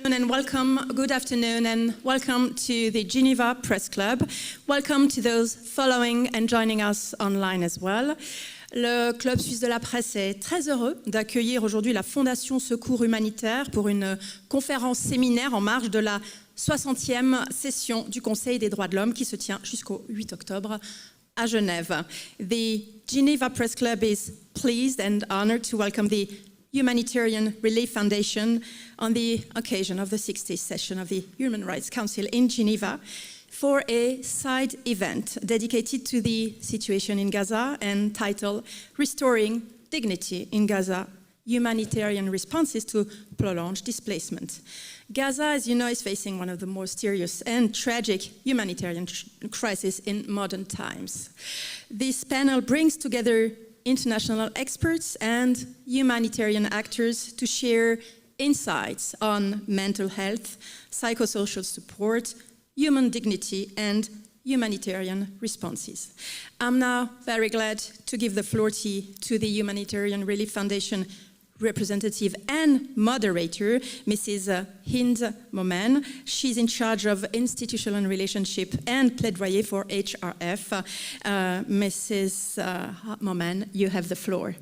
And welcome, good afternoon, and welcome to the Geneva Press Club. Welcome to those following and joining us online as well. Le Club Suisse de la Presse est très heureux d'accueillir aujourd'hui la Fondation Secours Humanitaire pour une conférence séminaire en marge de la 60e session du Conseil des droits de l'homme qui se tient jusqu'au 8 octobre à Genève. The Geneva Press Club is pleased and honored to welcome the Humanitarian Relief Foundation on the occasion of the 60th session of the Human Rights Council in Geneva for a side event dedicated to the situation in Gaza and titled Restoring Dignity in Gaza, Humanitarian Responses to Prolonged Displacement. Gaza, as you know, is facing one of the most serious and tragic humanitarian crises in modern times. This panel brings together international experts and humanitarian actors to share insights on mental health, psychosocial support, human dignity, and humanitarian responses. I'm now very glad to give the floor to the Humanitarian Relief Foundation representative and moderator, Mrs. Hind Momen. She's in charge of institutional relationship and plaidoyer for HRF. Mrs. Momen, you have the floor.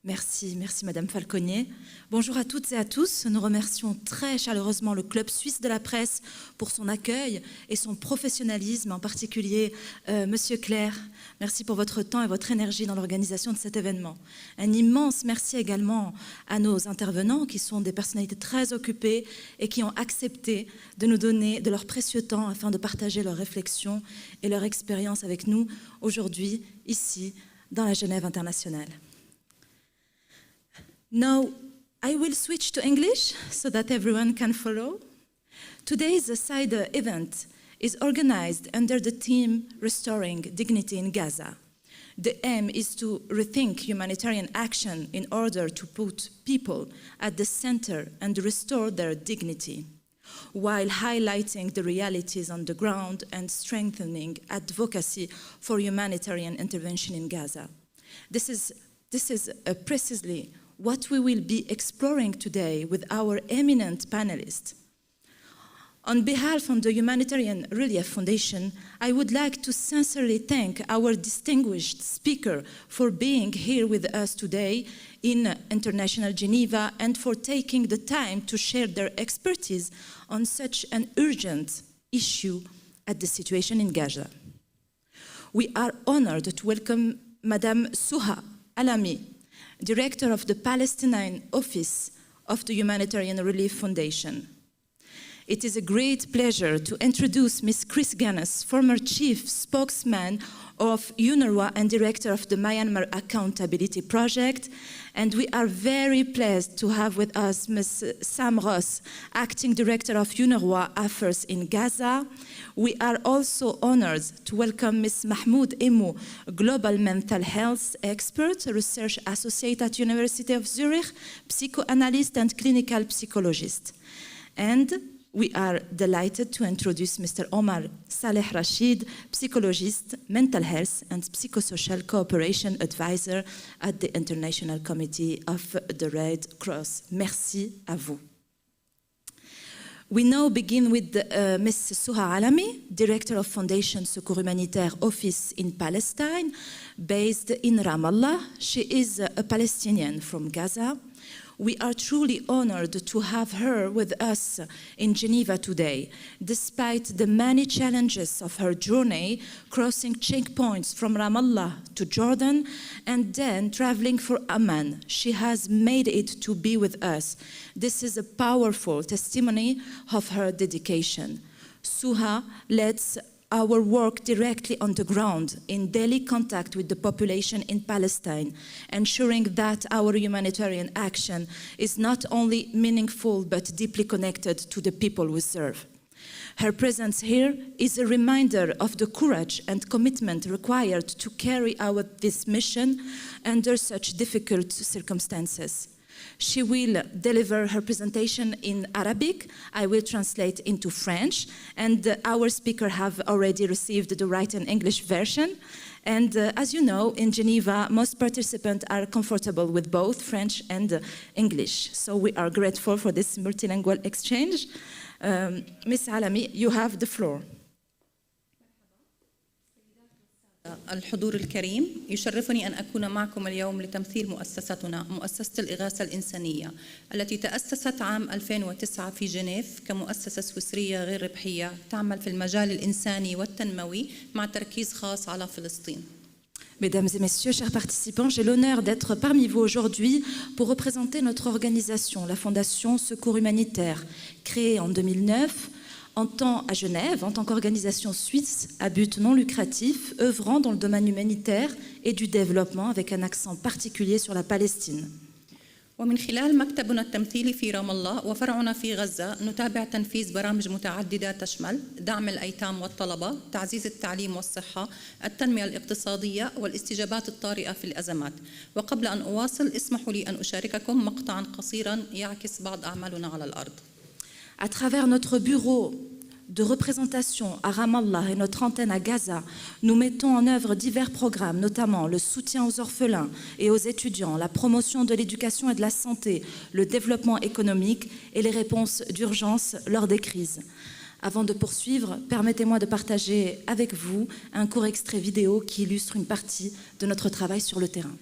Merci Madame Falconier. Bonjour à toutes et à tous. Nous remercions très chaleureusement le Club Suisse de la Presse pour son accueil et son professionnalisme, en particulier Monsieur Claire. Merci pour votre temps et votre énergie dans l'organisation de cet événement. Un immense merci également à nos intervenants qui sont des personnalités très occupées et qui ont accepté de nous donner de leur précieux temps afin de partager leurs réflexions et leur expérience avec nous aujourd'hui, ici, dans la Genève internationale. Now, I will switch to English so that everyone can follow. Today's side event is organized under the theme Restoring Dignity in Gaza. The aim is to rethink humanitarian action in order to put people at the center and restore their dignity, while highlighting the realities on the ground and strengthening advocacy for humanitarian intervention in Gaza. This is precisely what we will be exploring today with our eminent panelists. On behalf of the Humanitarian Relief Foundation, I would like to sincerely thank our distinguished speaker for being here with us today in International Geneva and for taking the time to share their expertise on such an urgent issue at the situation in Gaza. We are honored to welcome Madame Soha Alami, Director of the Palestine Office of the Humanitarian Relief Foundation. It is a great pleasure to introduce Ms. Chris Gunness, former Chief Spokesman of UNRWA and Director of the Myanmar Accountability Project. And we are very pleased to have with us Ms. Sam Ross, Acting Director of UNRWA Affairs in Gaza. We are also honored to welcome Ms. Mahmoud Hemmo, Global Mental Health Expert, Research Associate at University of Zurich, psychoanalyst and clinical psychologist. And we are delighted to introduce Mr. Omar Rasheed, psychologist, mental health and psychosocial cooperation advisor at the International Committee of the Red Cross. Merci à vous. We now begin with Ms. Soha Alami, Director of Foundation Secours Humanitaire Office in Palestine, based in Ramallah. She is a Palestinian from Gaza. We are truly honored to have her with us in Geneva today, despite the many challenges of her journey, crossing checkpoints from Ramallah to Jordan, and then traveling for Amman. She has made it to be with us. This is a powerful testimony of her dedication. Soha leads our work directly on the ground in daily contact with the population in Palestine, ensuring that our humanitarian action is not only meaningful but deeply connected to the people we serve. Her presence here is a reminder of the courage and commitment required to carry out this mission under such difficult circumstances. She will deliver her presentation in Arabic. I will translate into French. And our speaker have already received the right and English version. And as you know, in Geneva, most participants are comfortable with both French and English. So we are grateful for this multilingual exchange. Ms. Alami, you have the floor. الحضور الكريم، يشرفني أن أكون معكم اليوم لتمثيل مؤسستنا مؤسسة الإغاثة الإنسانية التي تأسست عام 2009 في جنيف كمؤسسة سويسرية غير ربحية تعمل في المجال الإنساني والتنموي مع تركيز خاص على فلسطين. Mesdames et messieurs, chers participants, j'ai l'honneur d'être parmi vous aujourd'hui pour représenter notre organisation, la Fondation Secours Humanitaire, créée en 2009 à Genève, en tant qu'organisation suisse à but non lucratif, œuvrant dans le domaine humanitaire et du développement avec un accent particulier sur la Palestine. ومن خلال مكتبنا التمثيلي في رام الله وفرعنا في غزة نتابع تنفيذ برامج متعددة تشمل دعم الأيتام والطلبة، تعزيز التعليم والصحة، التنمية الاقتصادية والاستجابات الطارئة في الأزمات. وقبل أن أواصل اسمحوا لي أن أشارككم مقطعا قصيرا يعكس بعض أعمالنا على الأرض. À travers notre bureau de représentation à Ramallah et notre antenne à Gaza, nous mettons en œuvre divers programmes, notamment le soutien aux orphelins et aux étudiants, la promotion de l'éducation et de la santé, le développement économique et les réponses d'urgence lors des crises. Avant de poursuivre, permettez-moi de partager avec vous un court extrait vidéo qui illustre une partie de notre travail sur le terrain.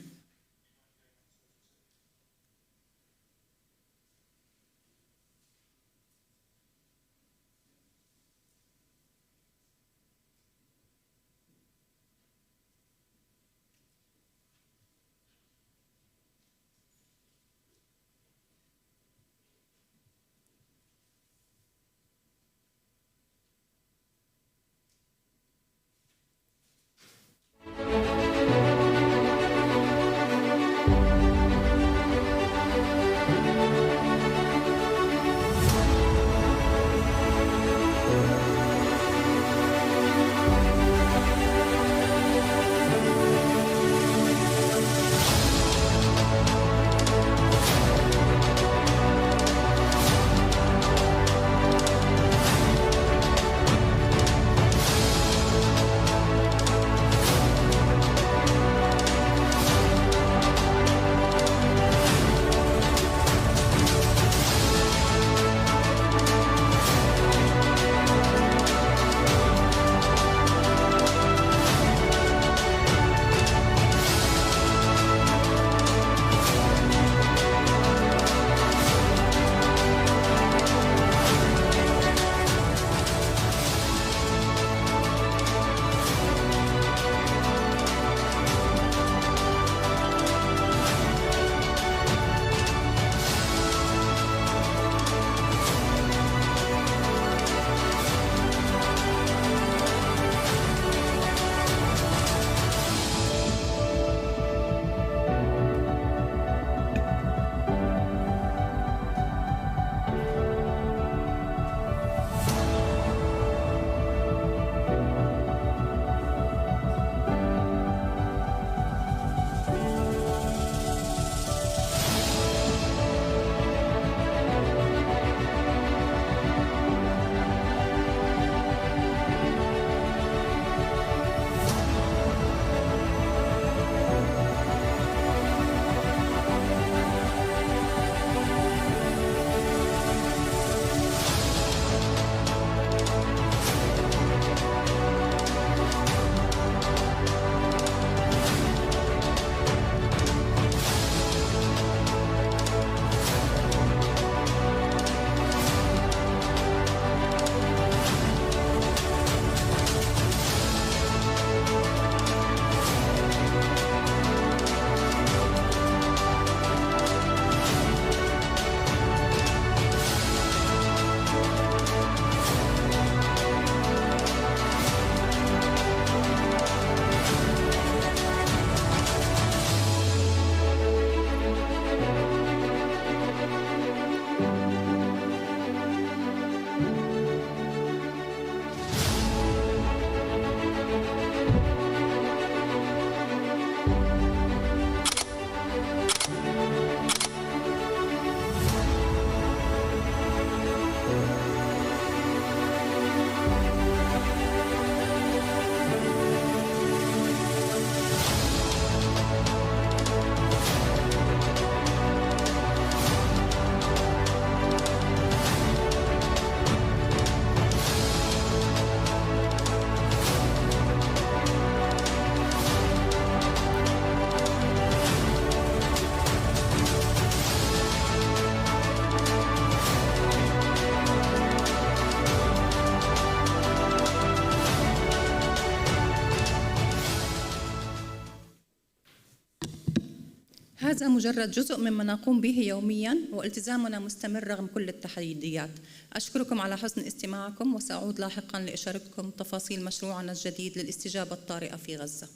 هذا مجرد جزء مما نقوم به يومياً والتزامنا مستمر رغم كل التحديات. أشكركم على حسن استماعكم وسأعود لاحقاً لإشارتكم تفاصيل مشروعنا الجديد للاستجابة الطارئة في غزة.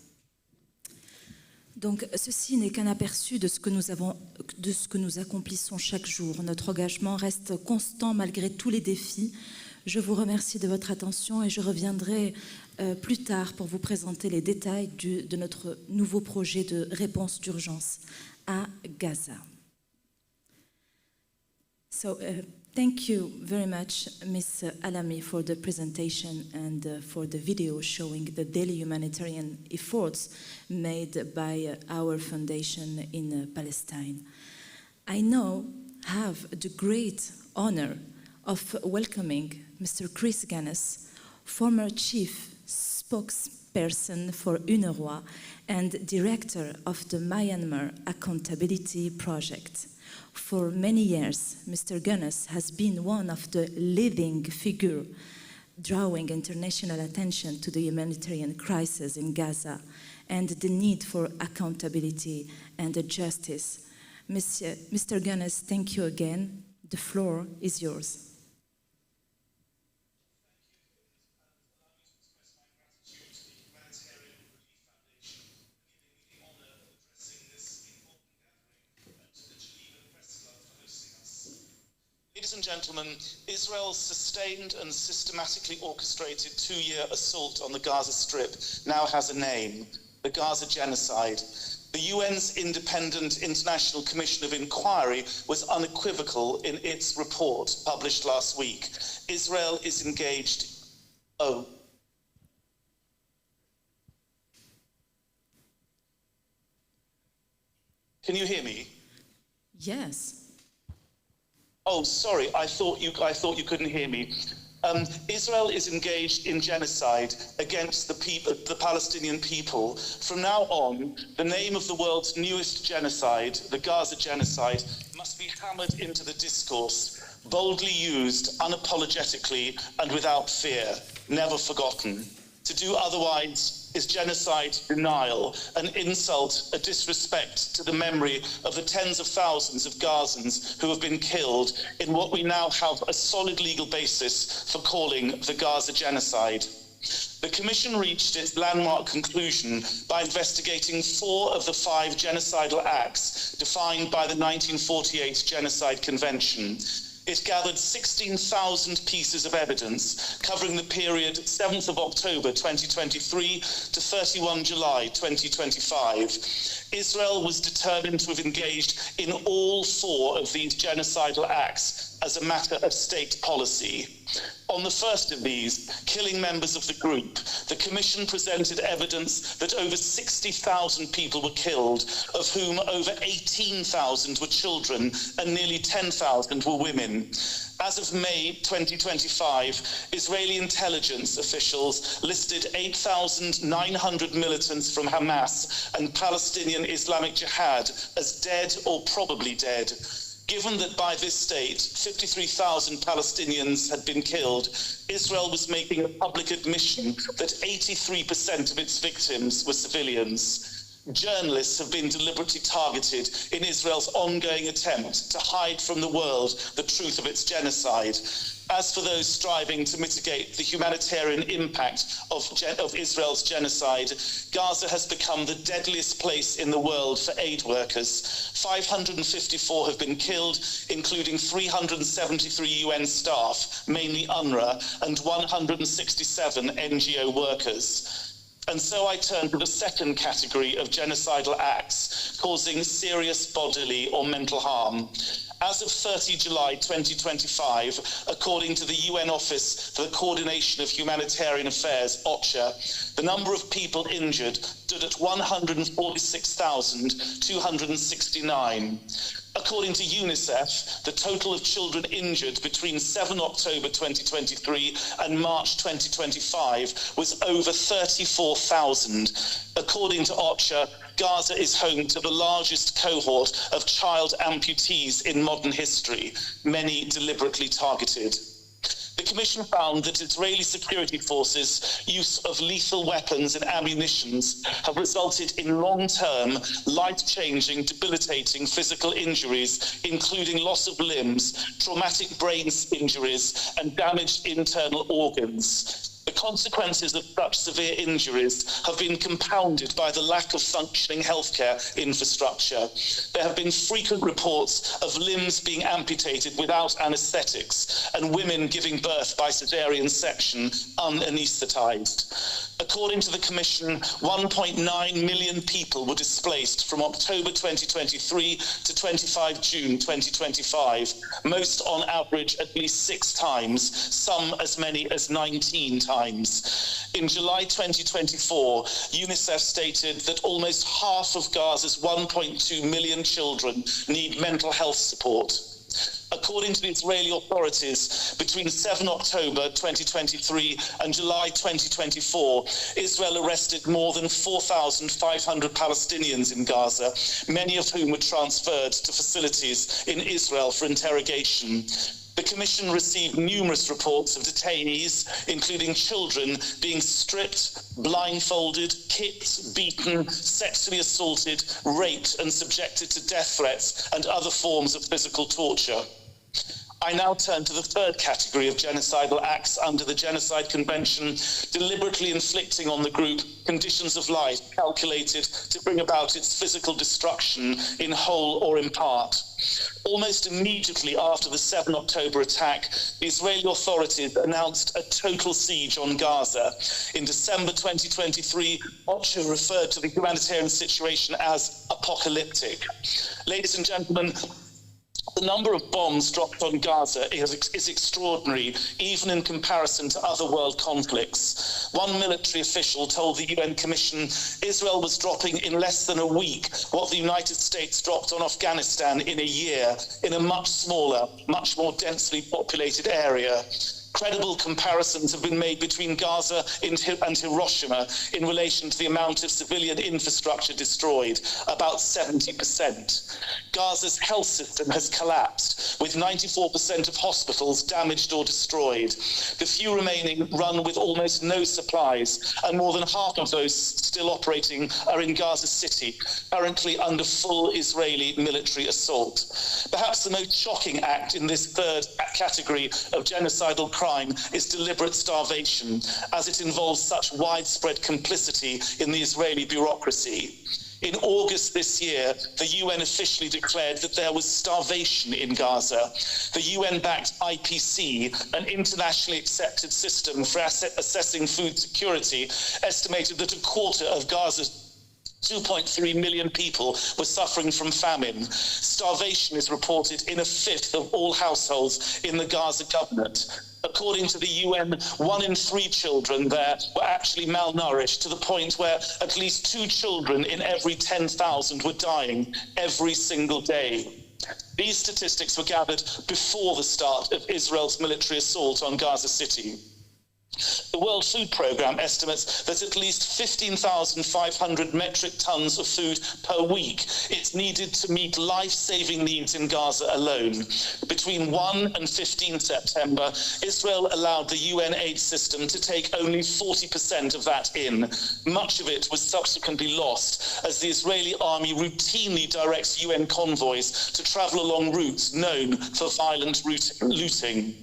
Donc, ceci n'est qu'un aperçu de ce que nous accomplissons chaque jour. Notre engagement reste constant malgré tous les défis. Je vous remercie de votre attention et je reviendrai plus tard pour vous présenter les détails de notre nouveau projet de réponse d'urgence à Gaza. So, thank you very much, Ms. Alami, for the presentation and for the video showing the daily humanitarian efforts made by our foundation in Palestine. I now have the great honor of welcoming Mr. Chris Gunness, former chief spokesperson for UNRWA and director of the Myanmar Accountability Project. For many years, Mr. Gunness has been one of the leading figures drawing international attention to the humanitarian crisis in Gaza and the need for accountability and justice. Mr. Gunness, thank you again. The floor is yours. Ladies and gentlemen, Israel's sustained and systematically orchestrated two-year assault on the Gaza Strip now has a name: the Gaza genocide. The UN's Independent International Commission of Inquiry was unequivocal in its report published last week. Israel is engaged... Oh. Can you hear me? Yes. Oh, sorry, I thought you couldn't hear me. Israel is engaged in genocide against the Palestinian people. From now on, the name of the world's newest genocide, the Gaza genocide, must be hammered into the discourse, boldly used, unapologetically, and without fear, never forgotten. To do otherwise is genocide denial, an insult, a disrespect to the memory of the tens of thousands of Gazans who have been killed in what we now have a solid legal basis for calling the Gaza genocide. The Commission reached its landmark conclusion by investigating 4 of the 5 genocidal acts defined by the 1948 Genocide Convention. It gathered 16,000 pieces of evidence covering the period 7th of October 2023 to 31 July 2025. Israel was determined to have engaged in all 4 of these genocidal acts as a matter of state policy. On the first of these, killing members of the group, the Commission presented evidence that over 60,000 people were killed, of whom over 18,000 were children and nearly 10,000 were women. As of May 2025, Israeli intelligence officials listed 8,900 militants from Hamas and Palestinian Islamic Jihad as dead or probably dead. Given that by this date 53,000 Palestinians had been killed, Israel was making a public admission that 83% of its victims were civilians. Journalists have been deliberately targeted in Israel's ongoing attempt to hide from the world the truth of its genocide. As for those striving to mitigate the humanitarian impact of Israel's genocide, Gaza has become the deadliest place in the world for aid workers. 554 have been killed, including 373 UN staff, mainly UNRWA, and 167 NGO workers. And so I turn to the second category of genocidal acts causing serious bodily or mental harm. As of 30 July 2025, according to the UN Office for the Coordination of Humanitarian Affairs, OCHA, the number of people injured stood at 146,269. According to UNICEF, the total of children injured between 7 October 2023 and March 2025 was over 34,000. According to OCHA, Gaza is home to the largest cohort of child amputees in modern history, many deliberately targeted. The Commission found that Israeli security forces' use of lethal weapons and ammunitions have resulted in long-term, life-changing, debilitating physical injuries, including loss of limbs, traumatic brain injuries, and damaged internal organs. The consequences of such severe injuries have been compounded by the lack of functioning healthcare infrastructure. There have been frequent reports of limbs being amputated without anaesthetics and women giving birth by caesarean section unanaesthetized. According to the Commission, 1.9 million people were displaced from October 2023 to 25 June 2025, most on average at least 6 times, some as many as 19 times. In July 2024, UNICEF stated that almost half of Gaza's 1.2 million children need mental health support. According to the Israeli authorities, between 7 October 2023 and July 2024, Israel arrested more than 4,500 Palestinians in Gaza, many of whom were transferred to facilities in Israel for interrogation. The Commission received numerous reports of detainees, including children, being stripped, blindfolded, kicked, beaten, sexually assaulted, raped, and subjected to death threats and other forms of physical torture. I now turn to the third category of genocidal acts under the Genocide Convention, deliberately inflicting on the group conditions of life calculated to bring about its physical destruction in whole or in part. Almost immediately after the 7 October attack, the Israeli authorities announced a total siege on Gaza. In December 2023, OCHA referred to the humanitarian situation as apocalyptic. Ladies and gentlemen, the number of bombs dropped on Gaza is extraordinary, even in comparison to other world conflicts. One military official told the UN Commission Israel was dropping in less than a week what the United States dropped on Afghanistan in a year, in a much smaller, much more densely populated area. Credible comparisons have been made between Gaza and Hiroshima in relation to the amount of civilian infrastructure destroyed, about 70%. Gaza's health system has collapsed, with 94% of hospitals damaged or destroyed. The few remaining run with almost no supplies, and more than half of those still operating are in Gaza City, currently under full Israeli military assault. Perhaps the most shocking act in this third category of genocidal crime is deliberate starvation, as it involves such widespread complicity in the Israeli bureaucracy. In August this year, the UN officially declared that there was starvation in Gaza. The UN-backed IPC, an internationally accepted system for assessing food security, estimated that a quarter of Gaza's 2.3 million people were suffering from famine. Starvation is reported in a fifth of all households in the Gaza Governorate. According to the UN, 1 in 3 children there were actually malnourished, to the point where at least 2 children in every 10,000 were dying every single day. These statistics were gathered before the start of Israel's military assault on Gaza City. The World Food Programme estimates that at least 15,500 metric tons of food per week is needed to meet life-saving needs in Gaza alone. Between 1 and 15 September, Israel allowed the UN aid system to take only 40% of that in. Much of it was subsequently lost, as the Israeli army routinely directs UN convoys to travel along routes known for violent looting.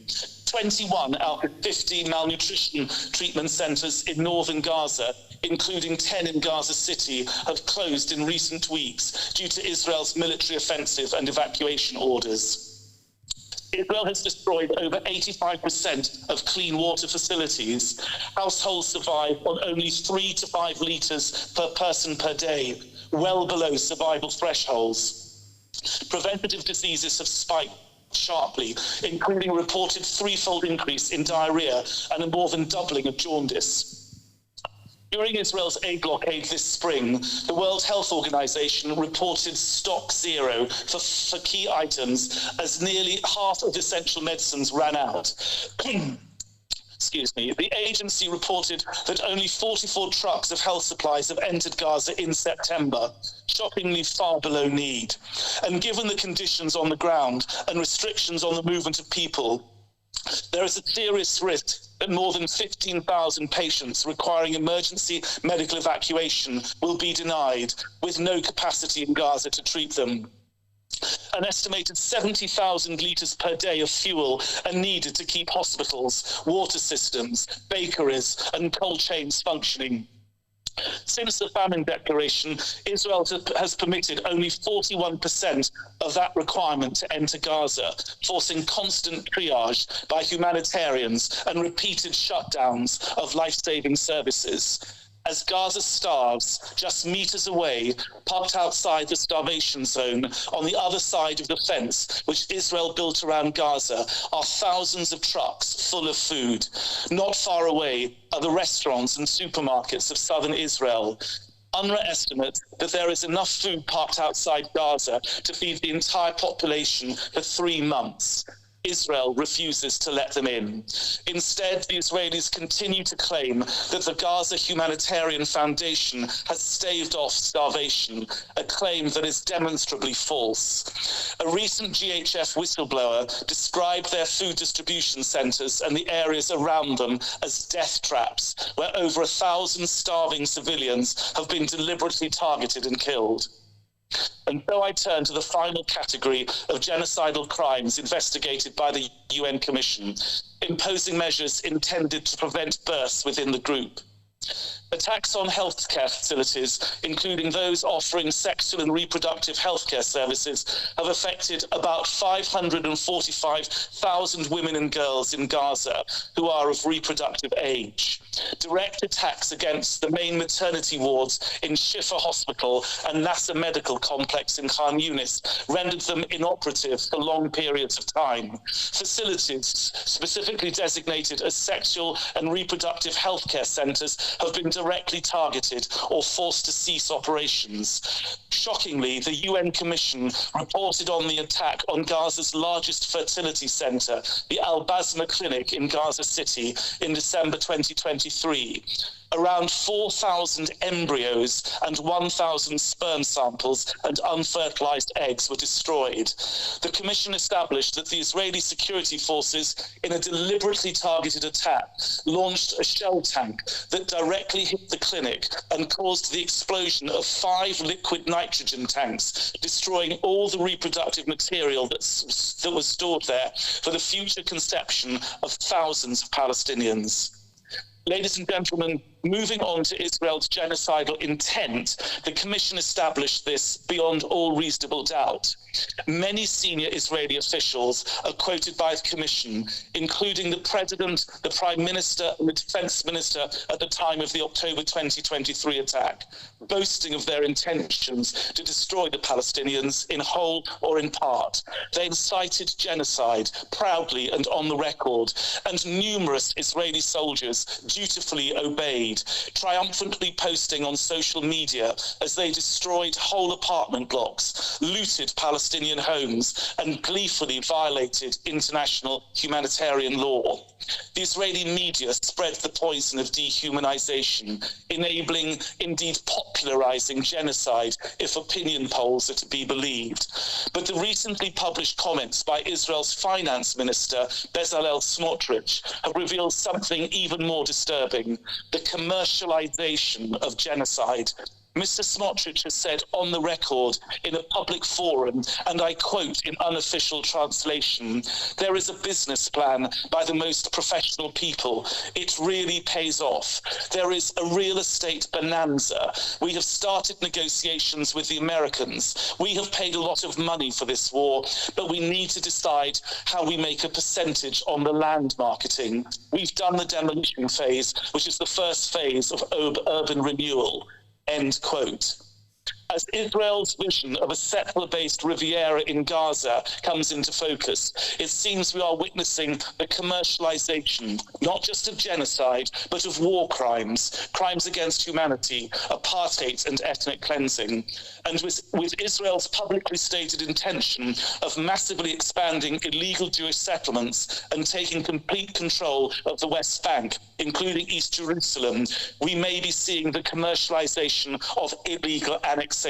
21 out of 50 malnutrition treatment centres in northern Gaza, including 10 in Gaza City, have closed in recent weeks due to Israel's military offensive and evacuation orders. Israel has destroyed over 85% of clean water facilities. Households survive on only 3 to 5 litres per person per day, well below survival thresholds. Preventative diseases have spiked sharply, including a reported 3-fold increase in diarrhea and a more than doubling of jaundice. During Israel's aid blockade this spring, the World Health Organization reported stock zero for key items, as nearly half of essential medicines ran out. Excuse me. The agency reported that only 44 trucks of health supplies have entered Gaza in September, shockingly far below need. And given the conditions on the ground and restrictions on the movement of people, There is a serious risk that more than 15,000 patients requiring emergency medical evacuation will be denied, with no capacity in Gaza to treat them. An estimated 70,000 litres per day of fuel are needed to keep hospitals, water systems, bakeries and cold chains functioning. Since the famine declaration, Israel has permitted only 41% of that requirement to enter Gaza, forcing constant triage by humanitarians and repeated shutdowns of life-saving services. As Gaza starves, just meters away, parked outside the starvation zone, on the other side of the fence, which Israel built around Gaza, are thousands of trucks full of food. Not far away are the restaurants and supermarkets of southern Israel. UNRWA estimates that there is enough food parked outside Gaza to feed the entire population for 3 months. Israel refuses to let them in. Instead, the Israelis continue to claim that the Gaza Humanitarian Foundation has staved off starvation, a claim that is demonstrably false. A recent GHF whistleblower described their food distribution centres and the areas around them as death traps, where over 1,000 starving civilians have been deliberately targeted and killed. And so I turn to the final category of genocidal crimes investigated by the UN Commission, imposing measures intended to prevent births within the group. Attacks on healthcare facilities, including those offering sexual and reproductive healthcare services, have affected about 545,000 women and girls in Gaza who are of reproductive age. Direct attacks against the main maternity wards in Shifa Hospital and Nasser Medical Complex in Khan Yunis rendered them inoperative for long periods of time. Facilities specifically designated as sexual and reproductive healthcare centres have been directly targeted or forced to cease operations. Shockingly, the UN Commission reported on the attack on Gaza's largest fertility centre, the Al-Basma Clinic in Gaza City, in December 2023. Around 4,000 embryos and 1,000 sperm samples and unfertilized eggs were destroyed. The Commission established that the Israeli security forces, in a deliberately targeted attack, launched a shell tank that directly hit the clinic and caused the explosion of 5 liquid nitrogen tanks, destroying all the reproductive material that was stored there for the future conception of thousands of Palestinians. Ladies and gentlemen, moving on to Israel's genocidal intent, the Commission established this beyond all reasonable doubt. Many senior Israeli officials are quoted by the Commission, including the President, the Prime Minister, and the Defense Minister at the time of the October 2023 attack, boasting of their intentions to destroy the Palestinians in whole or in part. They incited genocide proudly and on the record, and numerous Israeli soldiers dutifully obeyed, triumphantly posting on social media as they destroyed whole apartment blocks, looted Palestinian homes, and gleefully violated international humanitarian law. The Israeli media spread the poison of dehumanization, enabling, indeed popularizing genocide if opinion polls are to be believed. But the recently published comments by Israel's finance minister, Bezalel Smotrich, have revealed something even more disturbing: the commercialization of genocide. Mr. Smotrich has said on the record in a public forum, and I quote in unofficial translation, "There is a business plan by the most professional people. It really pays off. There is a real estate bonanza. We have started negotiations with the Americans. We have paid a lot of money for this war, but we need to decide how we make a percentage on the land marketing. We've done the demolition phase, which is the first phase of urban renewal." End quote. As Israel's vision of a settler-based Riviera in Gaza comes into focus, it seems we are witnessing the commercialization, not just of genocide, but of war crimes, crimes against humanity, apartheid and ethnic cleansing. And with Israel's publicly stated intention of massively expanding illegal Jewish settlements and taking complete control of the West Bank, including East Jerusalem, we may be seeing the commercialization of illegal annexation.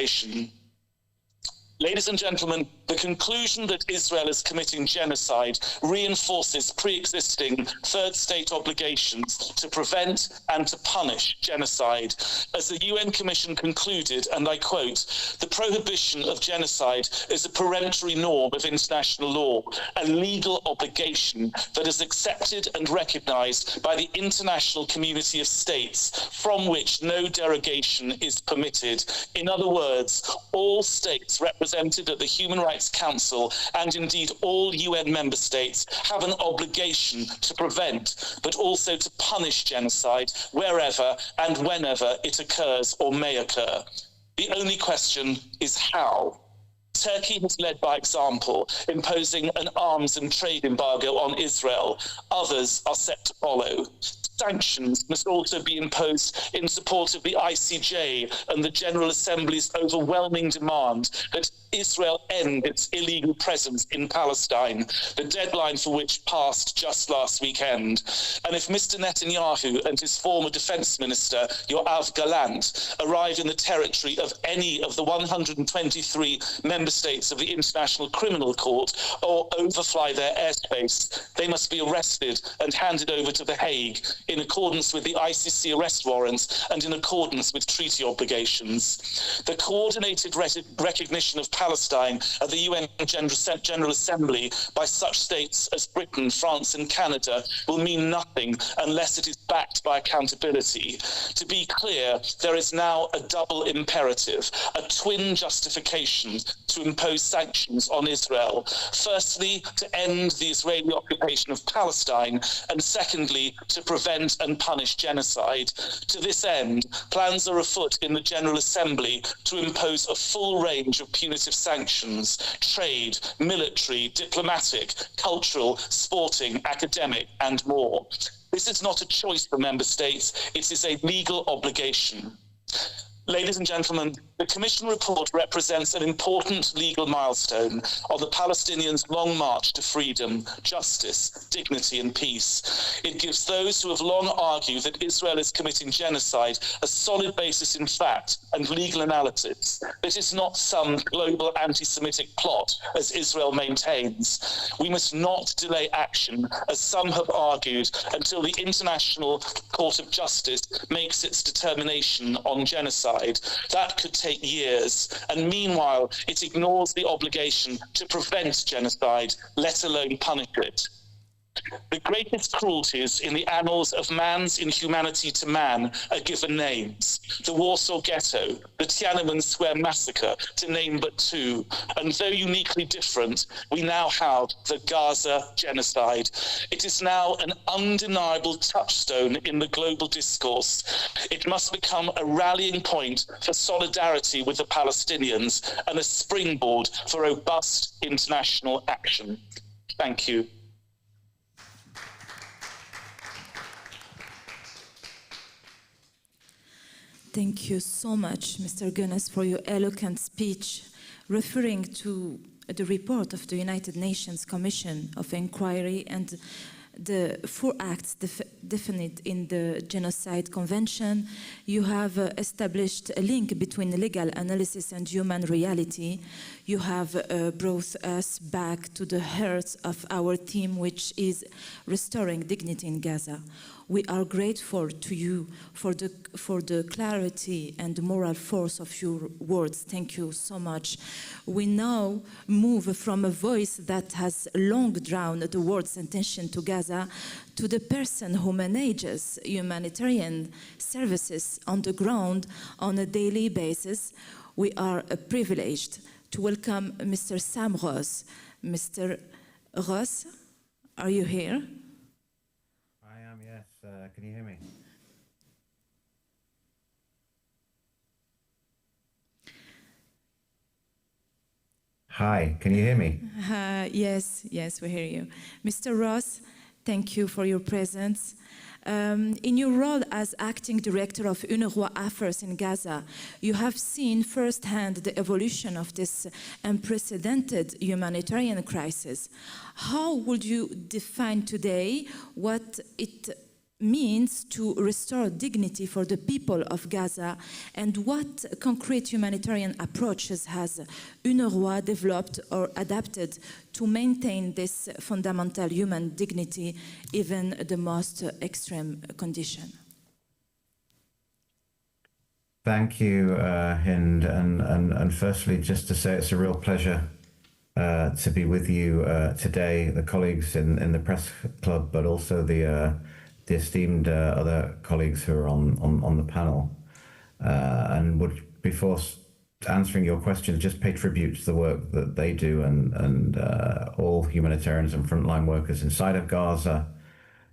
Ladies and gentlemen, the conclusion that Israel is committing genocide reinforces pre-existing third state obligations to prevent and to punish genocide. As the UN Commission concluded, and I quote, "The prohibition of genocide is a peremptory norm of international law, a legal obligation that is accepted and recognized by the international community of states, from which no derogation is permitted." In other words, all states represented at the Human Rights Council, and indeed all UN member states, have an obligation to prevent, but also to punish genocide wherever and whenever it occurs or may occur. The only question is how. Turkey has led by example, imposing an arms and trade embargo on Israel. Others are set to follow. Sanctions must also be imposed in support of the ICJ and the General Assembly's overwhelming demand that Israel end its illegal presence in Palestine, the deadline for which passed just last weekend. And if Mr. Netanyahu and his former defense minister, Yoav Gallant, arrive in the territory of any of the 123 member states of the International Criminal Court or overfly their airspace, they must be arrested and handed over to The Hague in accordance with the ICC arrest warrants and in accordance with treaty obligations. The coordinated recognition of Palestine at the UN General Assembly by such states as Britain, France and Canada will mean nothing unless it is backed by accountability. To be clear, there is now a double imperative, a twin justification to impose sanctions on Israel. Firstly, to end the Israeli occupation of Palestine, and secondly, to prevent and punish genocide. To this end, plans are afoot in the General Assembly to impose a full range of punitive sanctions: trade, military, diplomatic, cultural, sporting, academic, and more. This is not a choice for member states, it is a legal obligation. Ladies and gentlemen, the Commission report represents an important legal milestone on the Palestinians' long march to freedom, justice, dignity and peace. It gives those who have long argued that Israel is committing genocide a solid basis in fact and legal analysis. This is not some global anti-Semitic plot, as Israel maintains. We must not delay action, as some have argued, until the International Court of Justice makes its determination on genocide. That could take years, and meanwhile it ignores the obligation to prevent genocide, let alone punish it. The greatest cruelties in the annals of man's inhumanity to man are given names: the Warsaw Ghetto, the Tiananmen Square Massacre, to name but two. And though uniquely different, we now have the Gaza genocide. It is now an undeniable touchstone in the global discourse. It must become a rallying point for solidarity with the Palestinians and a springboard for robust international action. Thank you. Thank you so much, Mr. Gunness, for your eloquent speech, referring to the report of the United Nations Commission of Inquiry and the 4 acts defined in the Genocide Convention. You have established a link between legal analysis and human reality. You have brought us back to the heart of our theme, which is restoring dignity in Gaza. We are grateful to you for the clarity and the moral force of your words. Thank you so much. We now move from a voice that has long drawn the words and attention to Gaza to the person who manages humanitarian services on the ground on a daily basis. We are privileged to welcome Mr. Sam Ross. Mr. Ross, are you here? Can you hear me? Hi, can you hear me? Yes, we hear you. Mr. Ross, thank you for your presence. In your role as acting director of UNRWA Affairs in Gaza, you have seen firsthand the evolution of this unprecedented humanitarian crisis. How would you define today what it means to restore dignity for the people of Gaza, and what concrete humanitarian approaches has UNRWA developed or adapted to maintain this fundamental human dignity, even the most extreme condition? Thank you, Hind. And firstly, just to say it's a real pleasure to be with you today, the colleagues in the press club, but also the esteemed other colleagues who are on the panel. And would, before answering your questions, just pay tribute to the work that they do and all humanitarians and frontline workers inside of Gaza,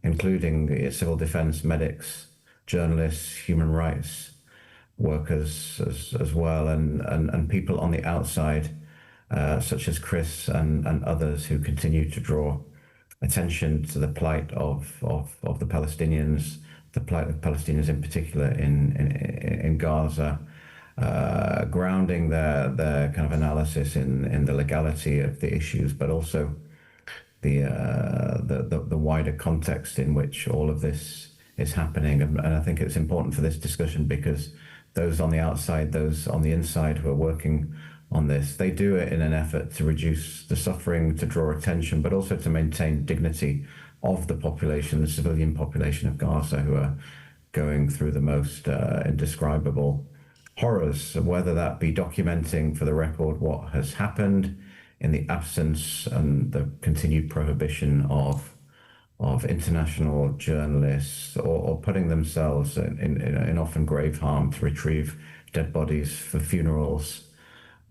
including civil defense, medics, journalists, human rights workers as well, and people on the outside, such as Chris and others who continue to draw attention to the plight of the Palestinians, the plight of Palestinians in particular in Gaza, grounding their kind of analysis in the legality of the issues, but also the wider context in which all of this is happening. And I think it's important for this discussion because those on the outside, those on the inside who are working on this, they do it in an effort to reduce the suffering, to draw attention, but also to maintain dignity of the population, the civilian population of Gaza, who are going through the most indescribable horrors, whether that be documenting for the record what has happened in the absence and the continued prohibition of international journalists, or putting themselves in often grave harm to retrieve dead bodies for funerals,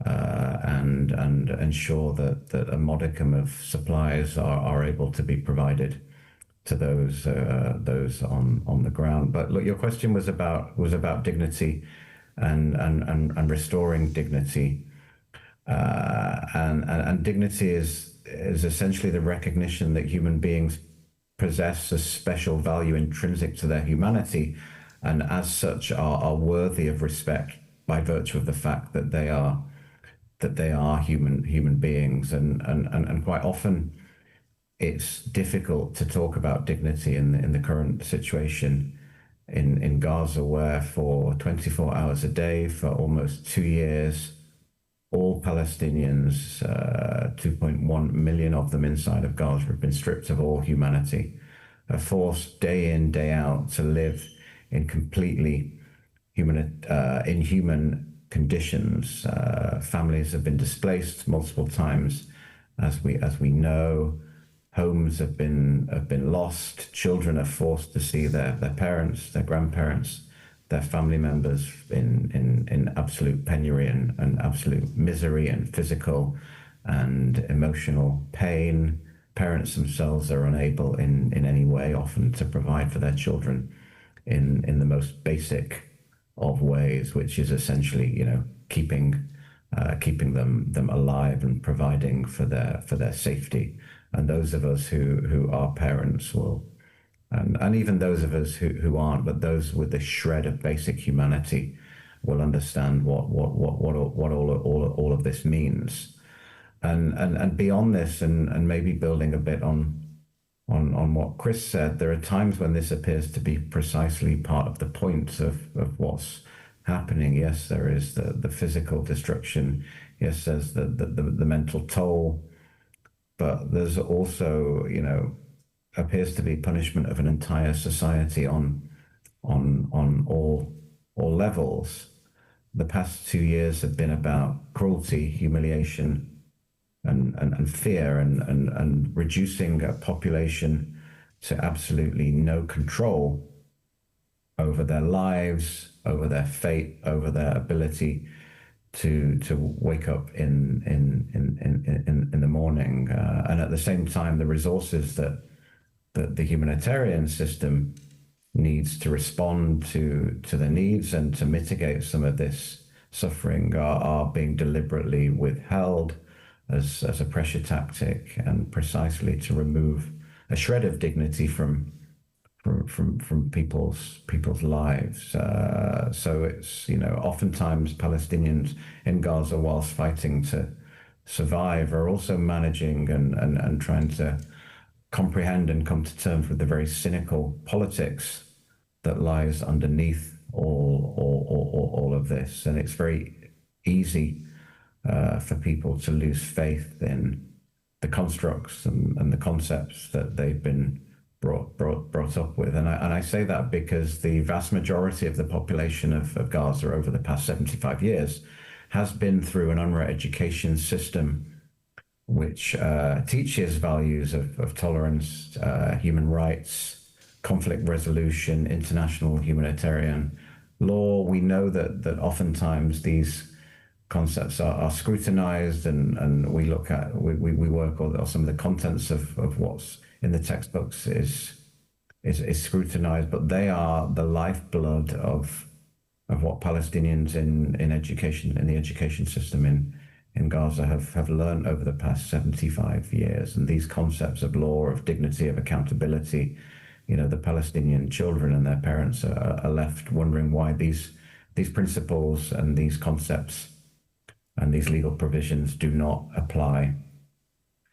and ensure that a modicum of supplies are able to be provided to those on the ground. But look, your question was about dignity and restoring dignity, and dignity is essentially the recognition that human beings possess a special value intrinsic to their humanity, and as such are worthy of respect by virtue of the fact that they are human beings. And quite often it's difficult to talk about dignity in the current situation in Gaza, where for 24 hours a day for almost 2 years, all Palestinians, 2.1 million of them inside of Gaza, have been stripped of all humanity, are forced day in, day out to live in completely inhuman conditions. Families have been displaced multiple times, as we know. Homes have been lost. Children are forced to see their parents, their grandparents, their family members in absolute penury and absolute misery and physical and emotional pain. Parents themselves are unable in any way often to provide for their children in the most basic of ways, which is essentially, keeping them alive and providing for their safety. And those of us who are parents will, and even those of us who aren't, but those with the shred of basic humanity will understand what all of this means. And beyond this, and maybe building a bit on what Chris said, there are times when this appears to be precisely part of the point of what's happening. Yes, there is the physical destruction. Yes, there's the mental toll, but there's also, appears to be punishment of an entire society on all levels. The past 2 years have been about cruelty, humiliation, and fear, and reducing a population to absolutely no control over their lives, over their fate, over their ability to wake up in the morning, and at the same time the resources that the humanitarian system needs to respond to the needs and to mitigate some of this suffering are being deliberately withheld as a pressure tactic, and precisely to remove a shred of dignity from people's lives. So it's, oftentimes Palestinians in Gaza, whilst fighting to survive, are also managing and trying to comprehend and come to terms with the very cynical politics that lies underneath all of this. And it's very easy for people to lose faith in the constructs and the concepts that they've been brought up with. And I say that because the vast majority of the population of Gaza over the past 75 years has been through an UNRWA education system which teaches values of tolerance, human rights, conflict resolution, international humanitarian law. We know that oftentimes these concepts are scrutinized, and we look at, we work on some of the contents of what's in the textbooks is scrutinized, but they are the lifeblood of what Palestinians in education, in the education system in Gaza have learned over the past 75 years. And these concepts of law, of dignity, of accountability, the Palestinian children and their parents are left wondering why these principles and these concepts and these legal provisions do not apply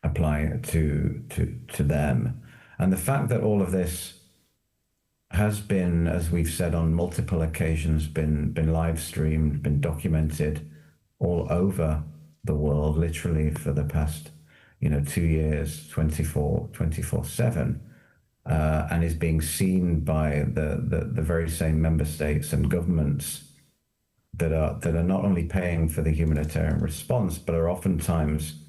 to them. And the fact that all of this has been, as we've said on multiple occasions, been live streamed, been documented all over the world, literally for the past 2 years, 24/7, and is being seen by the very same member states and governments that are not only paying for the humanitarian response, but are oftentimes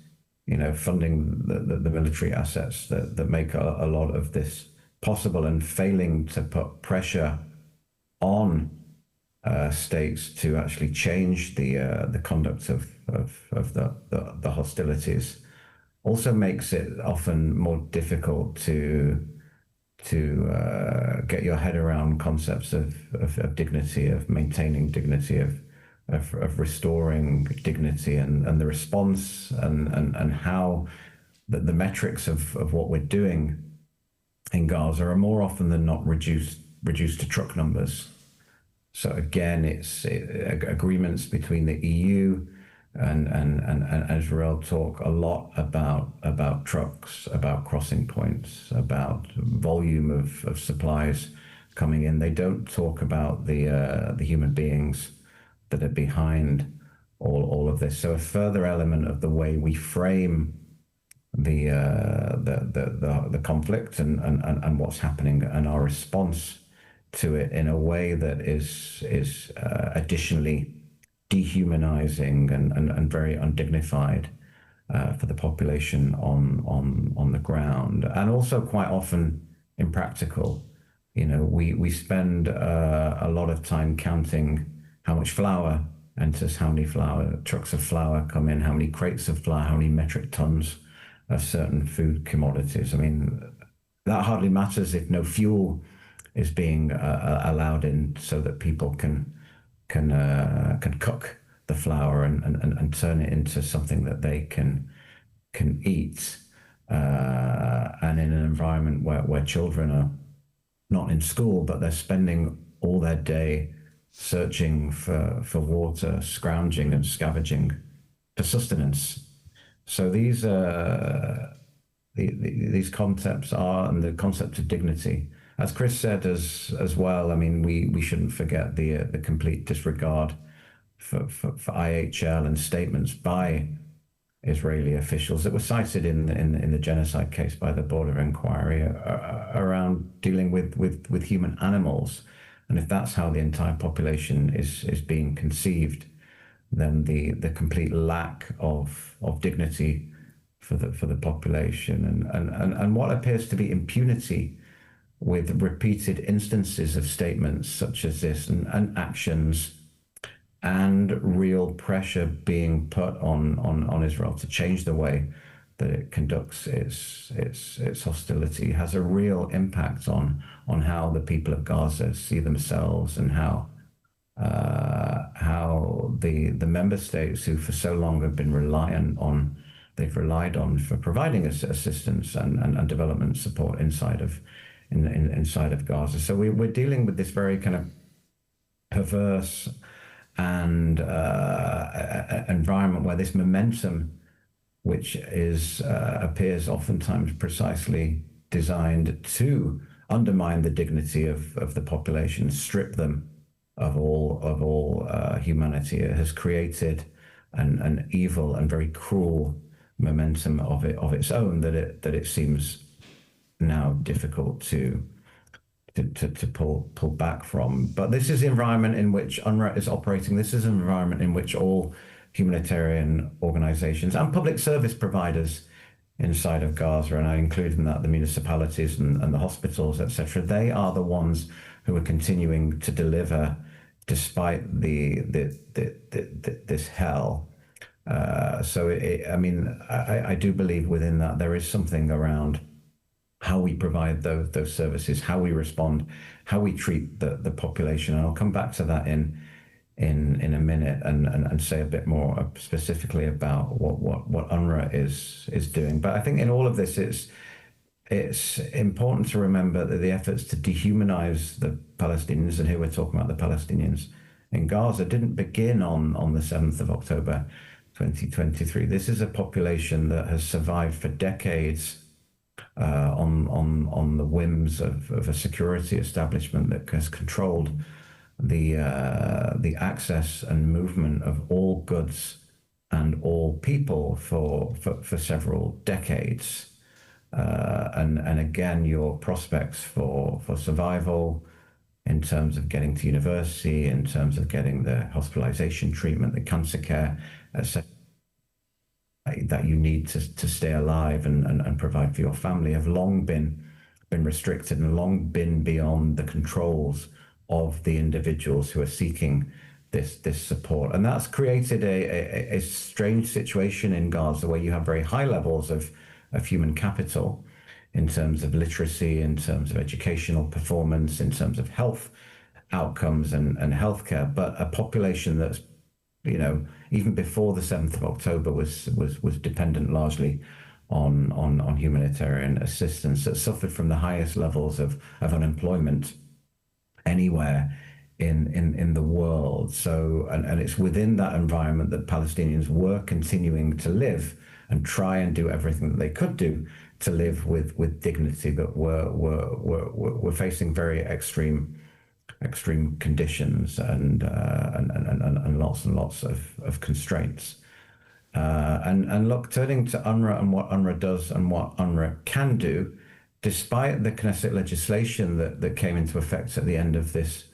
funding the military assets that make a lot of this possible, and failing to put pressure on states to actually change the conduct of the hostilities, also makes it often more difficult to get your head around concepts of dignity, of maintaining dignity, of restoring dignity, and the response and how the metrics of what we're doing in Gaza are more often than not reduced to truck numbers. So again, it's agreements between the EU and Israel talk a lot about trucks, about crossing points, about volume of supplies coming in. They don't talk about the human beings that are behind all of this. So a further element of the way we frame the conflict and what's happening and our response to it in a way that is additionally dehumanizing and very undignified for the population on the ground, and also quite often impractical. We spend a lot of time counting how much flour enters, how many trucks of flour come in, how many crates of flour, how many metric tons of certain food commodities. I mean, that hardly matters if no fuel is being allowed in, so that people can cook the flour and turn it into something that they can eat. And in an environment where children are not in school, but they're spending all their day searching for water, scrounging and scavenging for sustenance. So these concepts are, and the concept of dignity, as Chris said as well. I mean, we shouldn't forget the complete disregard for IHL and statements by Israeli officials that were cited in the genocide case by the Board of Inquiry around dealing with human animals. And if that's how the entire population is being conceived, then the complete lack of dignity for the population and what appears to be impunity with repeated instances of statements such as this and actions and real pressure being put on Israel to change the way that it conducts its hostility has a real impact on how the people of Gaza see themselves, and how the member states who for so long have been relied on for providing assistance and development support inside of Gaza. So we're dealing with this very kind of perverse and environment where this momentum, which appears oftentimes precisely designed to undermine the dignity of the population, strip them of all humanity. It has created an evil and very cruel momentum of its own that it seems now difficult to pull back from. But this is the environment in which UNRWA is operating. This is an environment in which all humanitarian organizations and public service providers inside of Gaza, and I include in that the municipalities and the hospitals, etc., they are the ones who are continuing to deliver despite this hell. So I do believe within that there is something around how we provide those services, how we respond, how we treat the population, and I'll come back to that in a minute and say a bit more specifically about what UNRWA is doing. But I think in all of this, it's important to remember that the efforts to dehumanize the Palestinians, and here we're talking about the Palestinians in Gaza, didn't begin on the 7th of October 2023. This is a population that has survived for decades on the whims of a security establishment that has controlled the access and movement of all goods and all people for several decades. And again, your prospects for survival in terms of getting to university, in terms of getting the hospitalization treatment, the cancer care, etc., that you need to stay alive and provide for your family have long been restricted and long been beyond the controls of the individuals who are seeking this support. And that's created a strange situation in Gaza where you have very high levels of human capital in terms of literacy, in terms of educational performance, in terms of health outcomes and healthcare, but a population that's, even before the 7th of October was dependent largely on humanitarian assistance, that suffered from the highest levels of unemployment anywhere in the world. So, and it's within that environment that Palestinians were continuing to live and try and do everything that they could do to live with dignity, but were facing very extreme conditions and lots of constraints. And look, turning to UNRWA and what UNRWA does and what UNRWA can do, despite the Knesset legislation that came into effect at the end of this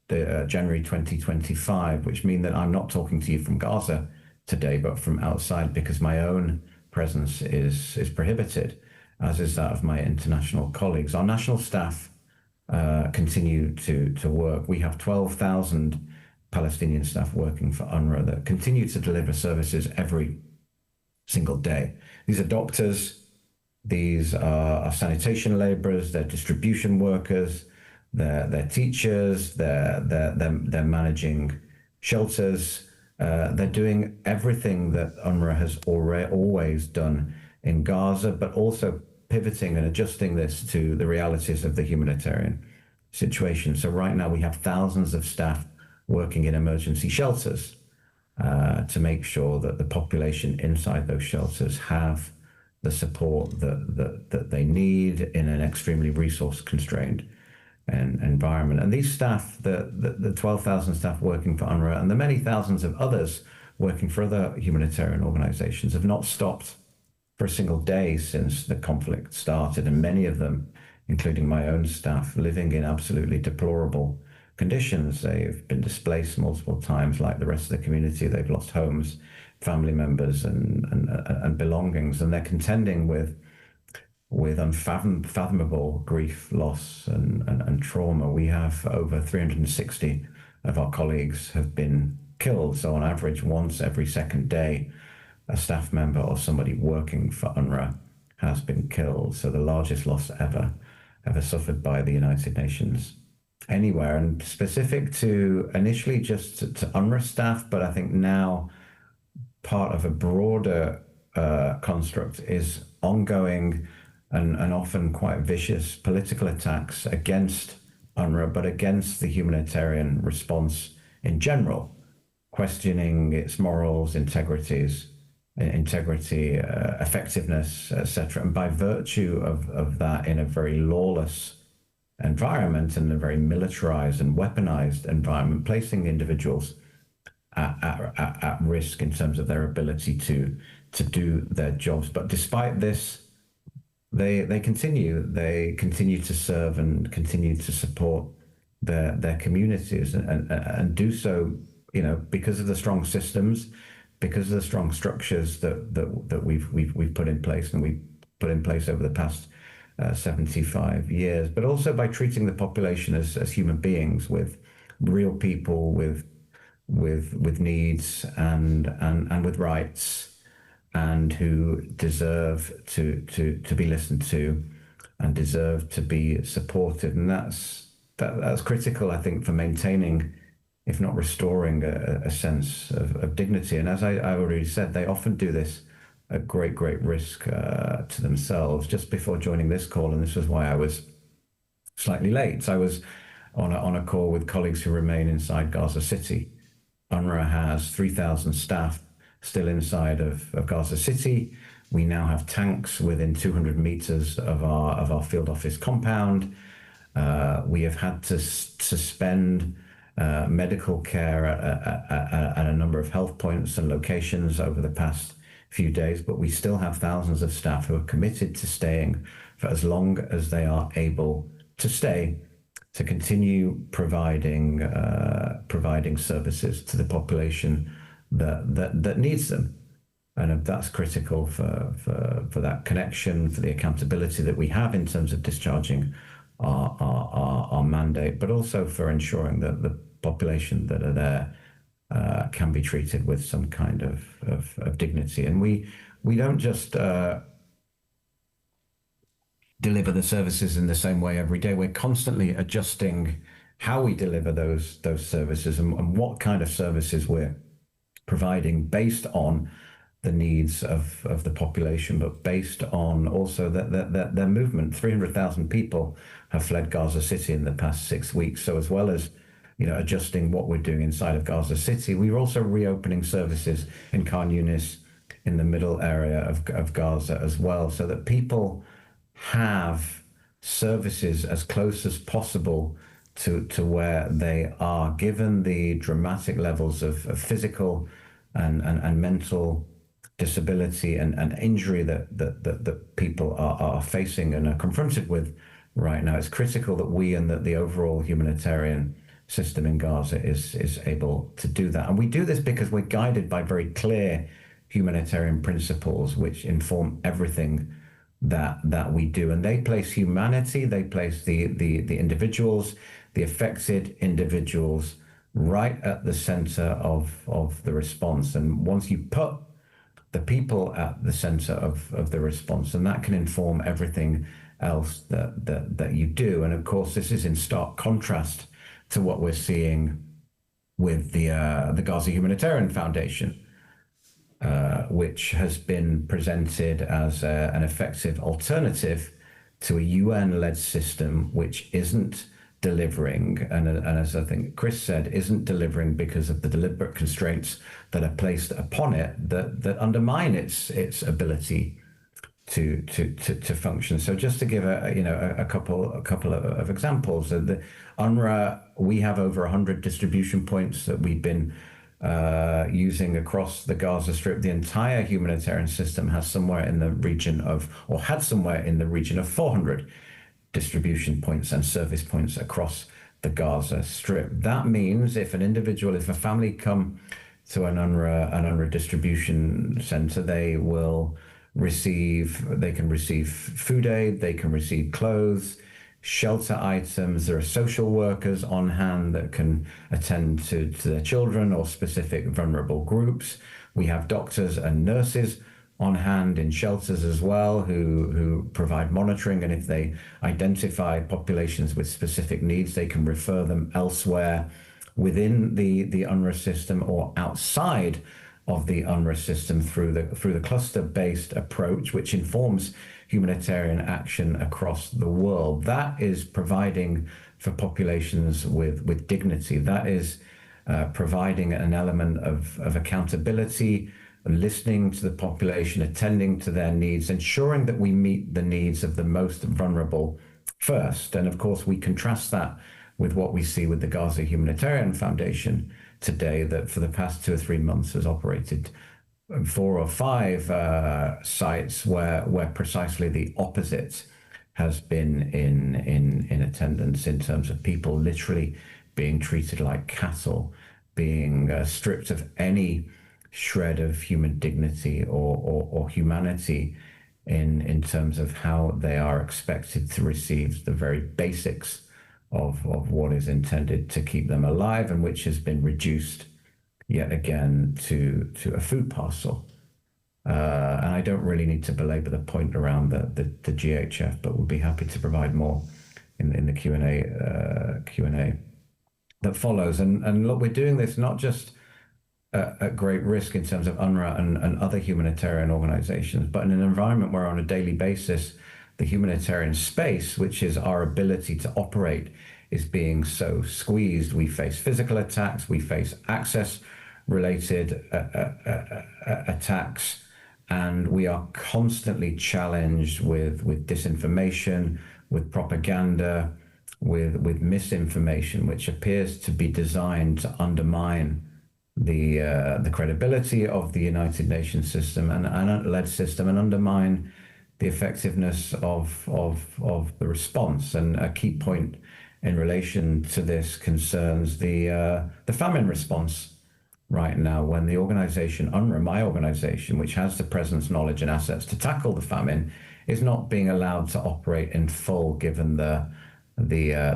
January 2025, which mean that I'm not talking to you from Gaza today, but from outside, because my own presence is prohibited, as is that of my international colleagues. Our national staff continue to work. We have 12,000 Palestinian staff working for UNRWA that continue to deliver services every single day. These are doctors, these are sanitation laborers, they're distribution workers, they're teachers, they're managing shelters. They're doing everything that UNRWA has always done in Gaza, but also pivoting and adjusting this to the realities of the humanitarian situation. So right now we have thousands of staff working in emergency shelters to make sure that the population inside those shelters have the support that they need in an extremely resource-constrained environment. And these staff, the 12,000 staff working for UNRWA and the many thousands of others working for other humanitarian organizations, have not stopped for a single day since the conflict started, and many of them, including my own staff, living in absolutely deplorable conditions. They've been displaced multiple times, like the rest of the community. They've lost homes, family members, and belongings, and they're contending with unfathomable grief, loss, and trauma. We have over 360 of our colleagues have been killed. So on average, once every second day, a staff member or somebody working for UNRWA has been killed. So the largest loss ever suffered by the United Nations anywhere, and specific to initially just to UNRWA staff, but I think now part of a broader construct is ongoing and often quite vicious political attacks against UNRWA, but against the humanitarian response in general, questioning its morals, integrities, integrity, effectiveness, etc. And by virtue of that, in a very lawless environment and a very militarized and weaponized environment, placing individuals at risk in terms of their ability to do their jobs. But despite this, they continue to serve and continue to support their communities and do so, because of the strong systems, because of the strong structures that we've put in place, and we've put in place over the past 75 years, but also by treating the population as human beings, with real people with needs and with rights, and who deserve to be listened to and deserve to be supported. And that's critical, I think, for maintaining, if not restoring, a sense of dignity. And as I already said, they often do this at great risk to themselves. Just before joining this call, and this was why I was slightly late, I was on a call with colleagues who remain inside Gaza City. UNRWA has 3,000 staff still inside of Gaza City. We now have tanks within 200 meters of our field office compound. We have had to suspend medical care at a number of health points and locations over the past few days, but we still have thousands of staff who are committed to staying for as long as they are able to stay, to continue providing services to the population that needs them. And that's critical for that connection, for the accountability that we have in terms of discharging our mandate, but also for ensuring that the population that are there can be treated with some kind of dignity. And we don't just deliver the services in the same way every day. We're constantly adjusting how we deliver those services and what kind of services we're providing based on the needs of the population, but based on also their movement. 300,000 people have fled Gaza City in the past 6 weeks. So as well as adjusting what we're doing inside of Gaza City, we're also reopening services in Khan Yunis, in the middle area of Gaza as well, so that people have services as close as possible to where they are, given the dramatic levels of physical and mental disability and injury that people are facing and are confronted with right now. It's critical that we and that the overall humanitarian system in Gaza is able to do that. And we do this because we're guided by very clear humanitarian principles which inform everything that we do. And they place humanity, they place the individuals, the affected individuals, right at the center of the response. And once you put the people at the center of the response, and that can inform everything else that you do. And of course, this is in stark contrast to what we're seeing with the Gaza Humanitarian Foundation, which has been presented as an effective alternative to a UN-led system which isn't delivering, and as I think Chris said, isn't delivering because of the deliberate constraints that are placed upon it that undermine its ability to function. So just to give a couple of examples, the UNRWA, we have over 100 distribution points that we've been using across the Gaza Strip. The entire humanitarian system has somewhere in the region of, or had somewhere in the region of 400 distribution points and service points across the Gaza Strip. That means if a family come to an UNRWA distribution center, they can receive food aid, they can receive clothes, shelter items. There are social workers on hand that can attend to their children or specific vulnerable groups. We have doctors and nurses on hand in shelters as well who provide monitoring, and if they identify populations with specific needs, they can refer them elsewhere within the UNRWA system or outside of the UNRWA system through the cluster-based approach, which informs humanitarian action across the world. That is providing for populations with dignity. That is providing an element of accountability listening to the population, attending to their needs, ensuring that we meet the needs of the most vulnerable first. And of course, we contrast that with what we see with the Gaza Humanitarian Foundation today, that for the past 2 or 3 months has operated 4 or 5 sites where precisely the opposite has been in attendance, in terms of people literally being treated like cattle, being stripped of any shred of human dignity or humanity in terms of how they are expected to receive the very basics of what is intended to keep them alive, and which has been reduced yet again to a food parcel. And I don't really need to belabor the point around the GHF, but we'll be happy to provide more in the Q&A that follows. And look, we're doing this not just at great risk in terms of UNRWA and other humanitarian organizations, but in an environment where on a daily basis, the humanitarian space, which is our ability to operate, is being so squeezed. We face physical attacks, we face access-related attacks, and we are constantly challenged with disinformation, with propaganda, with misinformation, which appears to be designed to undermine the credibility of the United Nations system and led system, and undermine the effectiveness of the response. And a key point in relation to this concerns the famine response right now, when the organization UNRWA, my organization, which has the presence, knowledge, and assets to tackle the famine, is not being allowed to operate in full, given the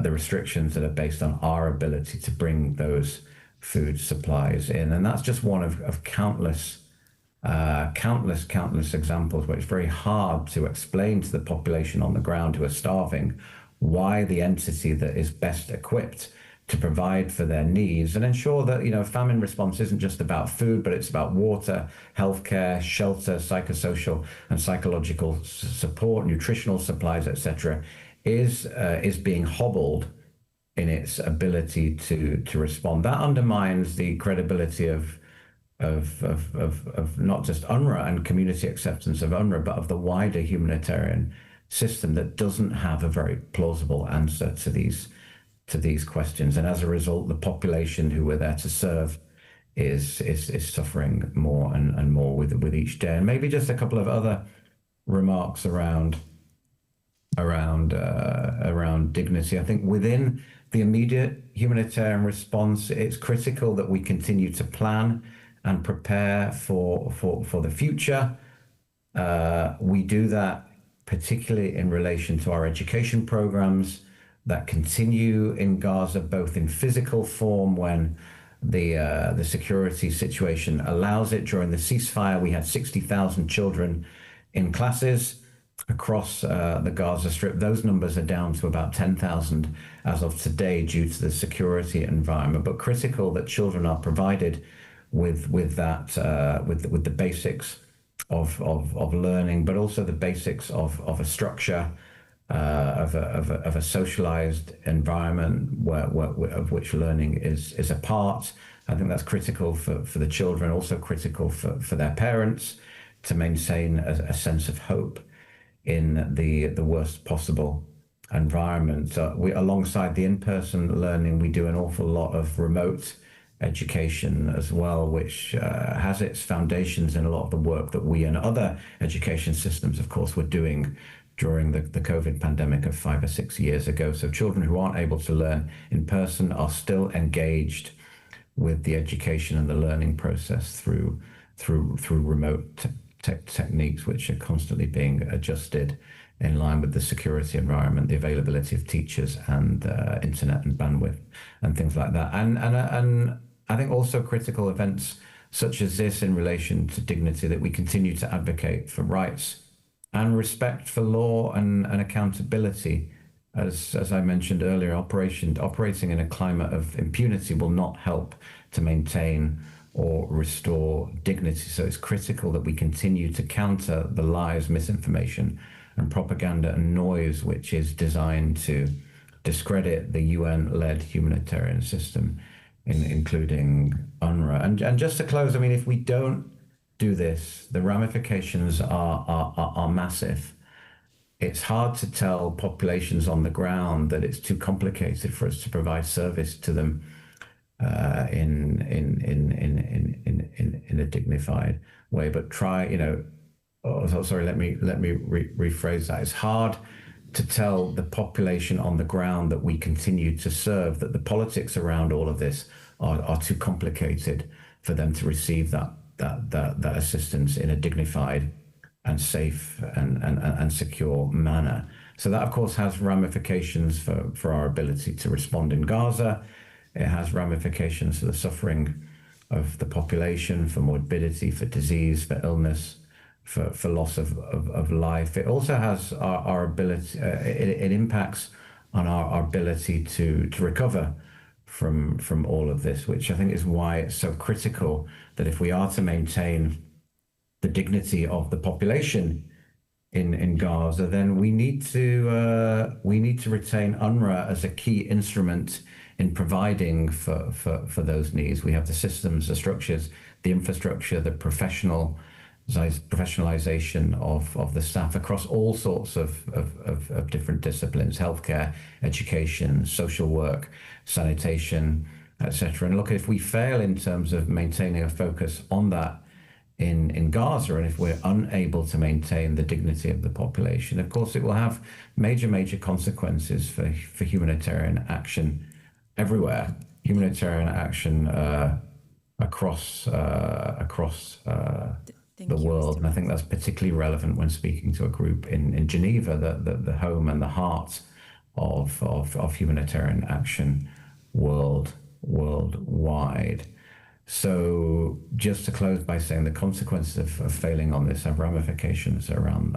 restrictions that are based on our ability to bring those food supplies in. And that's just one of countless examples where it's very hard to explain to the population on the ground who are starving why the entity that is best equipped to provide for their needs and ensure that, famine response isn't just about food, but it's about water, healthcare, shelter, psychosocial and psychological support, nutritional supplies, etc., is being hobbled in its ability to respond. That undermines the credibility of not just UNRWA and community acceptance of UNRWA, but of the wider humanitarian system that doesn't have a very plausible answer to these questions. And as a result, the population who we're there to serve is suffering more and more with each day. And maybe just a couple of other remarks around dignity. I think within the immediate humanitarian response, it's critical that we continue to plan and prepare for the future. We do that particularly in relation to our education programs that continue in Gaza, both in physical form when the security situation allows it. During the ceasefire, we had 60,000 children in classes across the Gaza Strip. Those numbers are down to about 10,000 as of today due to the security environment. But critical that children are provided with the basics of learning, but also the basics of a structure, of a socialized environment of which learning is a part. I think that's critical for the children, also critical for their parents to maintain a sense of hope in the worst possible environment. Alongside the in-person learning, we do an awful lot of remote education as well, which has its foundations in a lot of the work that we and other education systems, of course, were doing during the COVID pandemic of 5 or 6 years ago. So children who aren't able to learn in person are still engaged with the education and the learning process through remote techniques, which are constantly being adjusted in line with the security environment, the availability of teachers and internet and bandwidth and things like that. And I think also critical events such as this in relation to dignity, that we continue to advocate for rights and respect for law and accountability. As I mentioned earlier, operating in a climate of impunity will not help to maintain or restore dignity. So it's critical that we continue to counter the lies, misinformation, and propaganda and noise, which is designed to discredit the UN-led humanitarian system, including UNRWA. And just to close, I mean, if we don't do this, the ramifications are massive. It's hard to tell populations on the ground that it's too complicated for us to provide service to them in a dignified way. But try, let me rephrase that. It's hard to tell the population on the ground that we continue to serve that the politics around all of this are too complicated for them to receive that assistance in a dignified and safe and secure manner. So that, of course, has ramifications for our ability to respond in Gaza. It has ramifications for the suffering of the population, for morbidity, for disease, for illness, for loss of life. It also has our ability, it impacts on our ability to recover from all of this, which I think is why it's so critical that if we are to maintain the dignity of the population in Gaza, then we need to retain UNRWA as a key instrument in providing for those needs. We have the systems, the structures, the infrastructure, the professionalization of the staff across all sorts of different disciplines: healthcare, education, social work, sanitation, etc. And look, if we fail in terms of maintaining a focus on that in Gaza, and if we're unable to maintain the dignity of the population, of course, it will have major consequences for humanitarian action everywhere, humanitarian action across the world. And I think that's particularly relevant when speaking to a group in Geneva, the home and the heart of humanitarian action worldwide. So just to close by saying the consequences of failing on this have ramifications around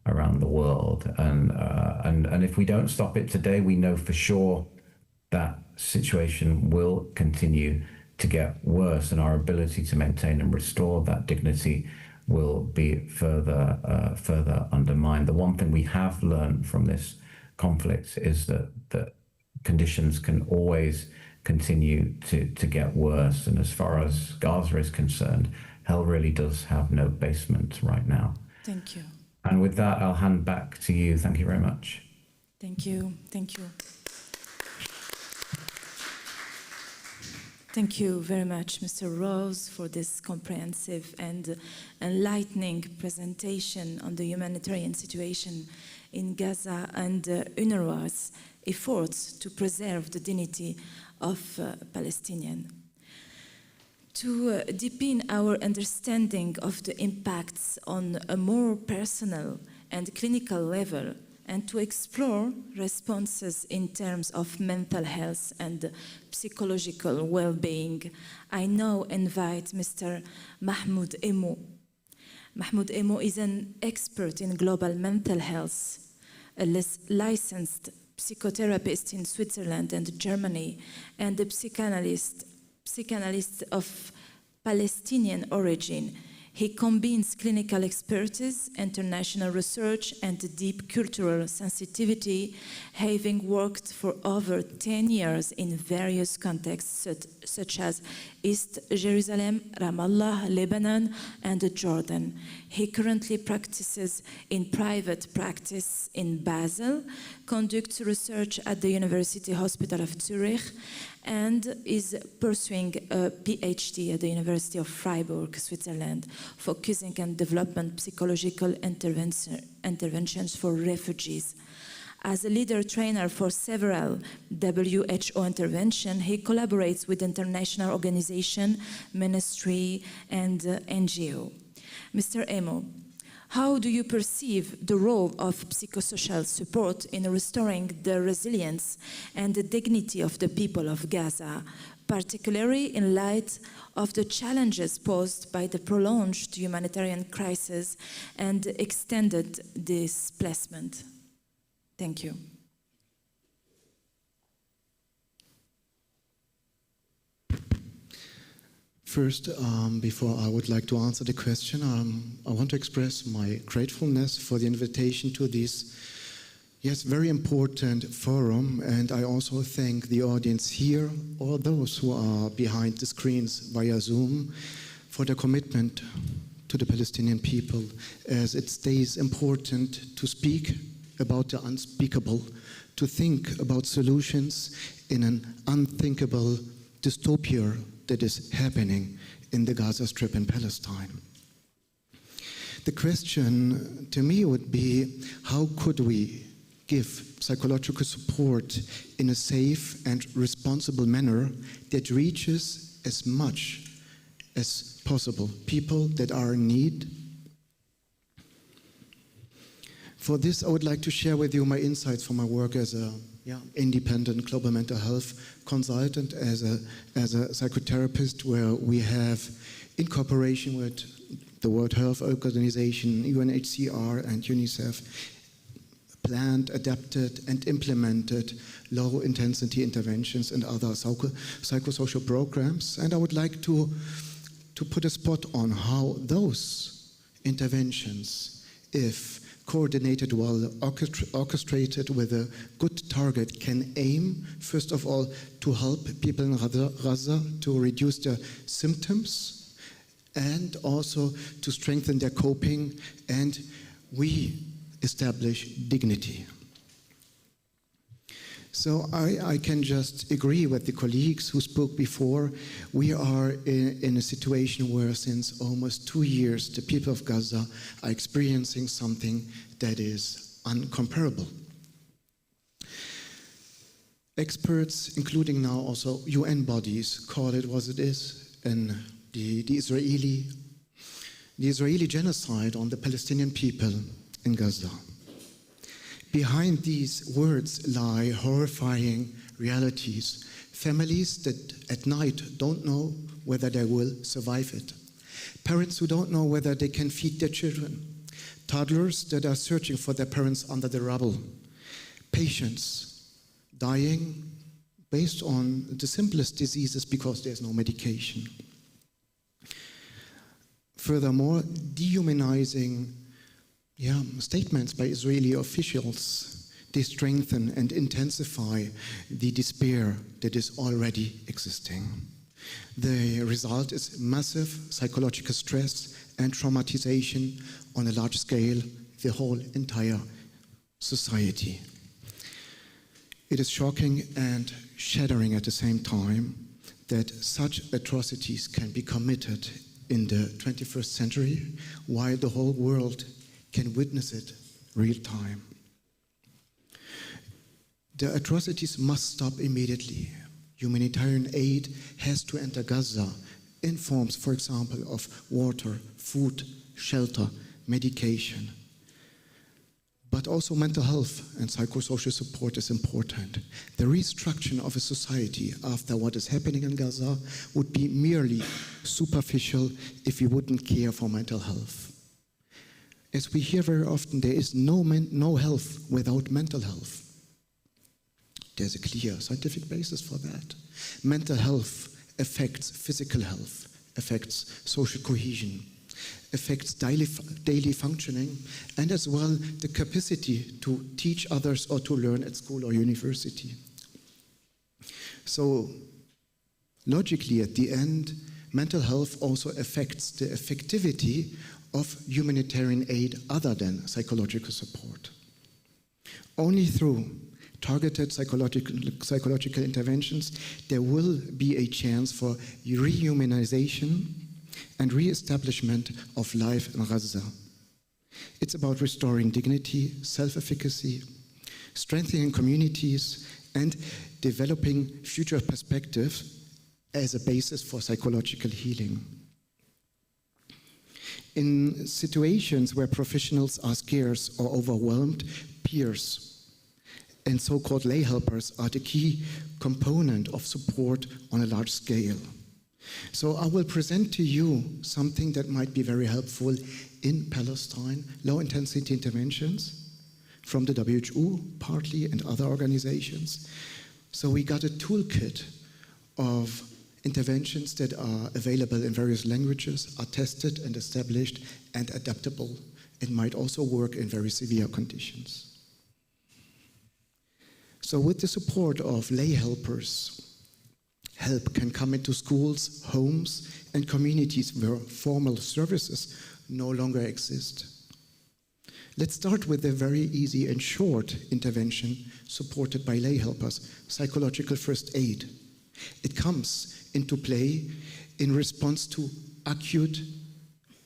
the world. And if we don't stop it today, we know for sure that situation will continue to get worse, and our ability to maintain and restore that dignity will be further undermined. The one thing we have learned from this conflict is that conditions can always continue to get worse. And as far as Gaza is concerned, hell really does have no basement right now. Thank you. And with that, I'll hand back to you. Thank you very much. Thank you. Thank you. Thank you very much, Mr. Rose, for this comprehensive and enlightening presentation on the humanitarian situation in Gaza and UNRWA's efforts to preserve the dignity of Palestinians. To deepen our understanding of the impacts on a more personal and clinical level, and to explore responses in terms of mental health and psychological well-being, I now invite Mr. Mahmoud Hemmo. Mahmoud Hemmo is an expert in global mental health, a licensed psychotherapist in Switzerland and Germany, and a psychanalyst of Palestinian origin. He combines clinical expertise, international research, and deep cultural sensitivity, having worked for over 10 years in various contexts such as East Jerusalem, Ramallah, Lebanon, and Jordan. He currently practices in private practice in Basel, conducts research at the University Hospital of Zurich, and is pursuing a PhD at the University of Freiburg, Switzerland, focusing on development psychological interventions for refugees. As a leader trainer for several WHO interventions, he collaborates with international organizations, ministry, and NGO. Mr. Hemmo, how do you perceive the role of psychosocial support in restoring the resilience and the dignity of the people of Gaza, particularly in light of the challenges posed by the prolonged humanitarian crisis and extended displacement? Thank you. First, before I would like to answer the question, I want to express my gratefulness for the invitation to this, very important forum, and I also thank the audience here, all those who are behind the screens via Zoom, for their commitment to the Palestinian people, as it stays important to speak about the unspeakable, to think about solutions in an unthinkable dystopia that is happening in the Gaza Strip in Palestine. The question to me would be, how could we give psychological support in a safe and responsible manner that reaches as much as possible people that are in need? For this, I would like to share with you my insights from my work as a independent global mental health consultant, as a psychotherapist, where we have, in cooperation with the World Health Organization, UNHCR and UNICEF, planned, adapted and implemented low-intensity interventions and other psychosocial programs. And I would like to put a spot on how those interventions, if coordinated well, orchestrated with a good target, can aim, first of all, to help people in Gaza to reduce their symptoms and also to strengthen their coping and establish dignity. So I can just agree with the colleagues who spoke before. We are in a situation where since almost 2 years, the people of Gaza are experiencing something that is uncomparable. Experts, including now also UN bodies, call it what it is, and the Israeli genocide on the Palestinian people in Gaza. Behind these words lie horrifying realities. Families that at night don't know whether they will survive it. Parents who don't know whether they can feed their children. Toddlers that are searching for their parents under the rubble. Patients dying based on the simplest diseases because there's no medication. Furthermore, dehumanizing statements by Israeli officials, they strengthen and intensify the despair that is already existing. The result is massive psychological stress and traumatization on a large scale, the whole entire society. It is shocking and shattering at the same time that such atrocities can be committed in the 21st century while the whole world can witness it real time. The atrocities must stop immediately. Humanitarian aid has to enter Gaza in forms, for example, of water, food, shelter, medication. But also mental health and psychosocial support is important. The restructuring of a society after what is happening in Gaza would be merely superficial if we wouldn't care for mental health. As we hear very often, there is no health without mental health. There's a clear scientific basis for that. Mental health affects physical health, affects social cohesion, affects daily functioning, and as well the capacity to teach others or to learn at school or university. So logically, at the end, mental health also affects the effectivity of humanitarian aid other than psychological support. Only through targeted psychological interventions, there will be a chance for rehumanization and re-establishment of life in Gaza. It's about restoring dignity, self-efficacy, strengthening communities, and developing future perspectives as a basis for psychological healing. In situations where professionals are scarce or overwhelmed, peers and so-called lay helpers are the key component of support on a large scale. So I will present to you something that might be very helpful in Palestine, low-intensity interventions from the WHO, partly, and other organizations. So we got a toolkit of interventions that are available in various languages, are tested and established and adaptable, and might also work in very severe conditions. So with the support of lay helpers, Help can come into schools, homes, and communities where formal services no longer exist. Let's start with a very easy and short intervention supported by lay helpers, psychological first aid. It comes into play in response to acute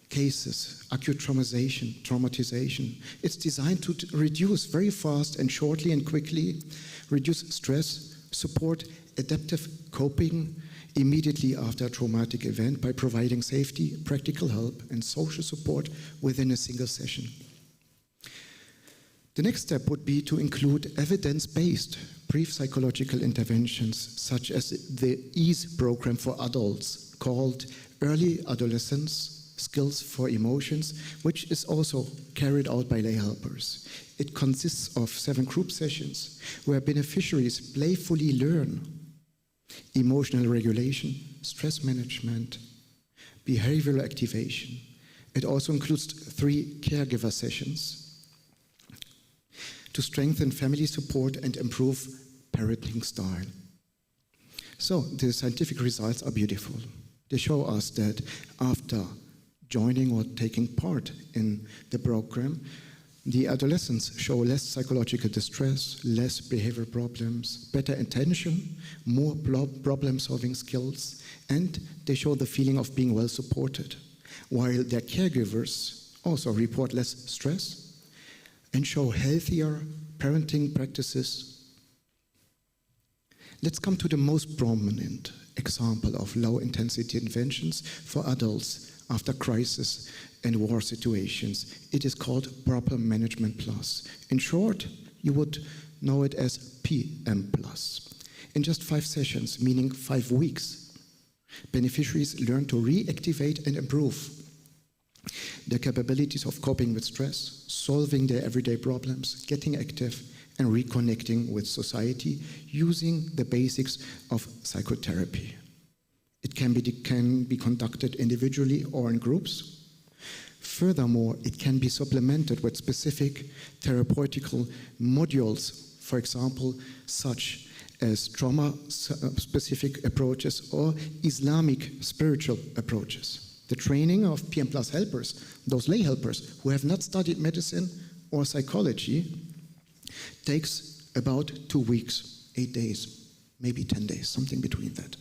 cases, acute traumatization. It's designed to reduce very fast and shortly and quickly, reduce stress, support adaptive coping immediately after a traumatic event by providing safety, practical help, and social support within a single session. The next step would be to include evidence-based brief psychological interventions, such as the EASE program for adults, called Early Adolescence Skills for Emotions, which is also carried out by lay helpers. It consists of 7 group sessions where beneficiaries playfully learn emotional regulation, stress management, behavioral activation. It also includes 3 caregiver sessions to strengthen family support and improve parenting style. So the scientific results are beautiful. They show us that after joining or taking part in the program, the adolescents show less psychological distress, less behavioral problems, better attention, more problem-solving skills, and they show the feeling of being well supported, while their caregivers also report less stress and show healthier parenting practices. Let's come to the most prominent example of low-intensity interventions for adults after crisis and war situations. It is called Problem Management Plus. In short, you would know it as PM Plus. In just 5 sessions, meaning 5 weeks, beneficiaries learn to reactivate and improve their capabilities of coping with stress, solving their everyday problems, getting active, and reconnecting with society using the basics of psychotherapy. It can be conducted individually or in groups. Furthermore, it can be supplemented with specific therapeutical modules, for example, such as trauma-specific approaches or Islamic spiritual approaches. The training of PM Plus helpers, those lay helpers who have not studied medicine or psychology, takes about 2 weeks, 8 days, maybe 10 days, something between that.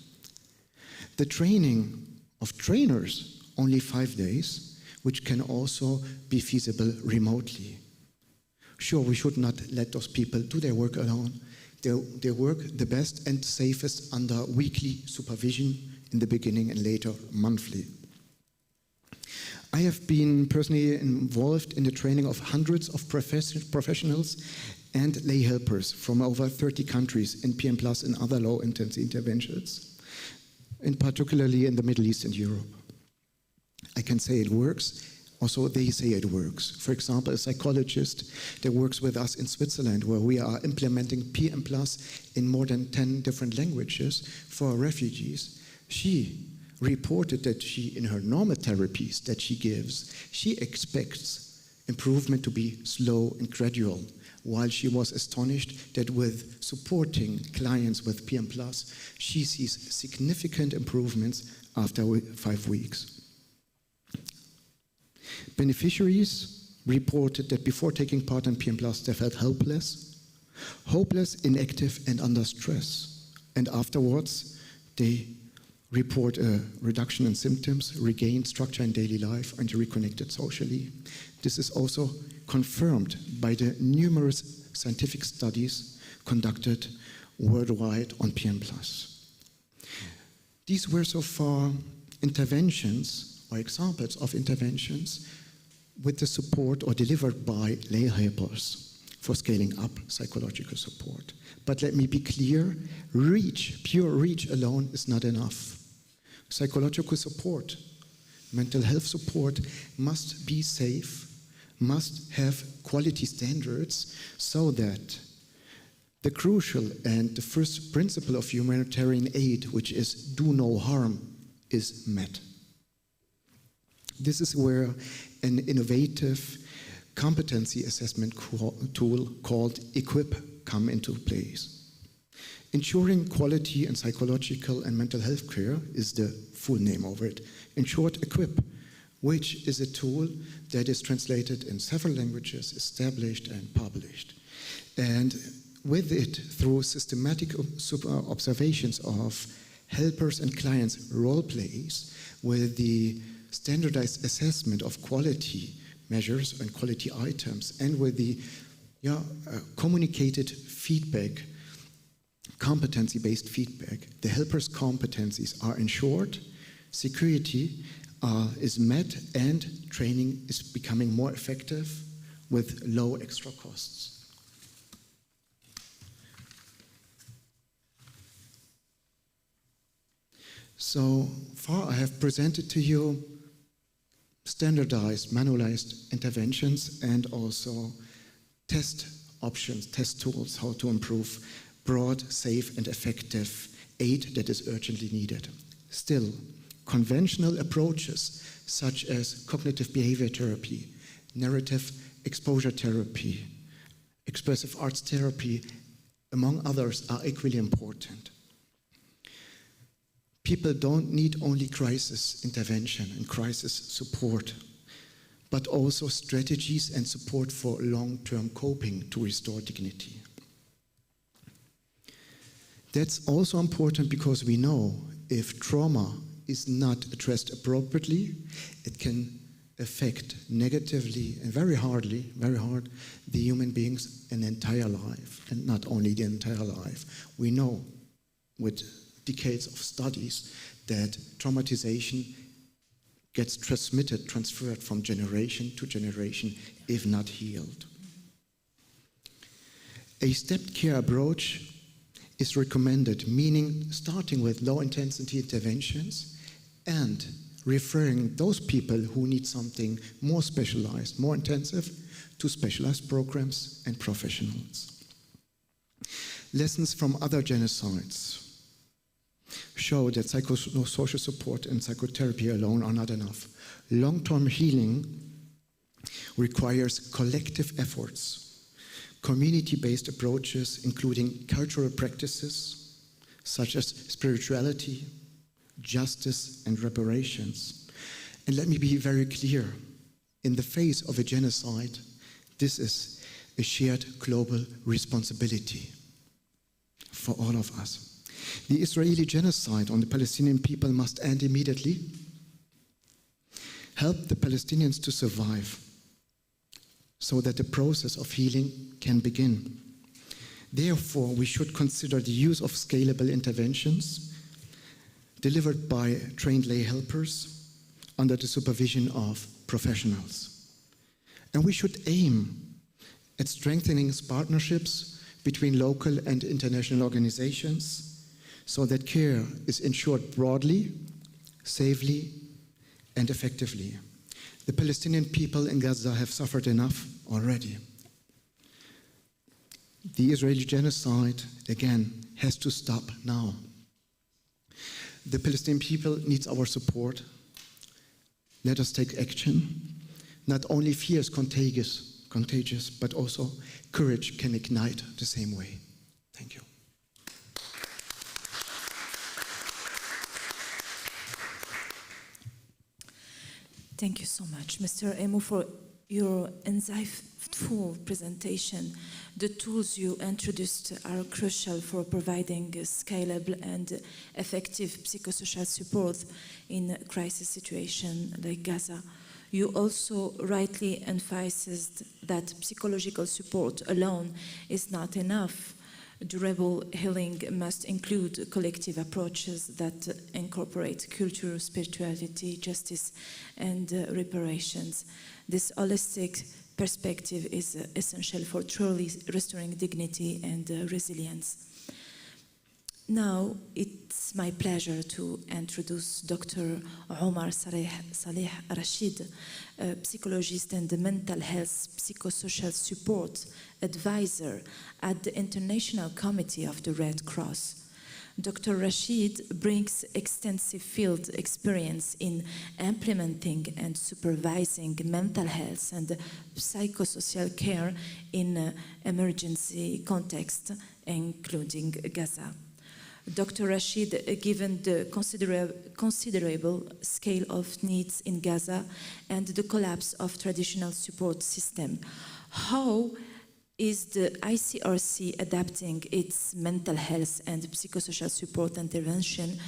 The training of trainers, only 5 days, which can also be feasible remotely. Sure, we should not let those people do their work alone. They work the best and safest under weekly supervision in the beginning and later monthly. I have been personally involved in the training of hundreds of professionals and lay helpers from over 30 countries in PM Plus and other low-intensity interventions, and particularly in the Middle East and Europe. I can say it works. Also, they say it works. For example, a psychologist that works with us in Switzerland, where we are implementing PM Plus in more than 10 different languages for refugees, she reported that in her normal therapies that she gives, she expects improvement to be slow and gradual, while she was astonished that with supporting clients with PM Plus, she sees significant improvements after 5 weeks. Beneficiaries reported that before taking part in PM Plus, they felt hopeless, inactive, and under stress. And afterwards, they report a reduction in symptoms, regained structure in daily life, and reconnected socially. This is also confirmed by the numerous scientific studies conducted worldwide on PM Plus. These were so far interventions or examples of interventions with the support or delivered by lay helpers for scaling up psychological support. But let me be clear, pure reach alone is not enough. Psychological support, mental health support must be safe, must have quality standards so that the crucial and the first principle of humanitarian aid, which is do no harm, is met. This is where an innovative competency assessment tool called EQUIP come into place. Ensuring quality in psychological and mental health care is the full name of it. In short, EQUIP, which is a tool that is translated in several languages, established and published. And with it, through systematic observations of helpers and clients' role plays, with the standardized assessment of quality measures and quality items, and with the communicated feedback, competency-based feedback, the helpers' competencies are ensured, security is met, and training is becoming more effective with low extra costs. So far, I have presented to you standardized, manualized interventions and also test options, test tools, how to improve broad, safe, and effective aid that is urgently needed. Still, conventional approaches such as cognitive behavior therapy, narrative exposure therapy, expressive arts therapy, among others, are equally important. People don't need only crisis intervention and crisis support, but also strategies and support for long-term coping to restore dignity. That's also important because we know if trauma is not addressed appropriately, it can affect negatively and very hard the human beings an entire life, and not only the entire life. We know with decades of studies that traumatization gets transferred from generation to generation, if not healed. A stepped care approach is recommended, meaning starting with low-intensity interventions and referring those people who need something more specialized, more intensive, to specialized programs and professionals. Lessons from other genocides show that psychosocial support and psychotherapy alone are not enough. Long-term healing requires collective efforts, community-based approaches, including cultural practices such as spirituality, justice, and reparations. And let me be very clear, in the face of a genocide, this is a shared global responsibility for all of us. The Israeli genocide on the Palestinian people must end immediately. Help the Palestinians to survive so that the process of healing can begin. Therefore, we should consider the use of scalable interventions delivered by trained lay helpers under the supervision of professionals. And we should aim at strengthening partnerships between local and international organizations so that care is ensured broadly, safely, and effectively. The Palestinian people in Gaza have suffered enough already. The Israeli genocide, again, has to stop now. The Palestinian people needs our support. Let us take action. Not only fear is contagious, but also courage can ignite the same way. Thank you. Thank you so much, Mr. Hemmo, for your insightful presentation. The tools you introduced are crucial for providing scalable and effective psychosocial support in a crisis situation like Gaza. You also rightly emphasized that psychological support alone is not enough. Durable healing must include collective approaches that incorporate culture, spirituality, justice, and reparations. This holistic perspective is essential for truly restoring dignity and resilience. Now, it's my pleasure to introduce Dr. Omar Rasheed, a psychologist and mental health psychosocial support advisor at the International Committee of the Red Cross. Dr. Rasheed brings extensive field experience in implementing and supervising mental health and psychosocial care in emergency context, including Gaza. Dr. Rasheed, given the considerable scale of needs in Gaza and the collapse of traditional support system, how is the ICRC adapting its mental health and psychosocial support intervention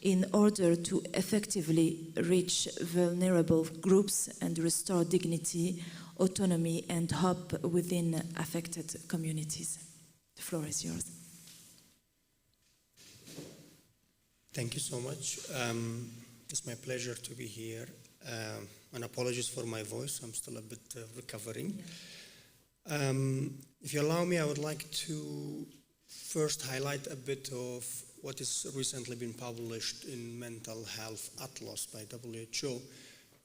in order to effectively reach vulnerable groups and restore dignity, autonomy, and hope within affected communities? The floor is yours. Thank you so much. It's my pleasure to be here. And apologies for my voice, I'm still a bit recovering. Yeah. If you allow me, I would like to first highlight a bit of what has recently been published in Mental Health Atlas by WHO.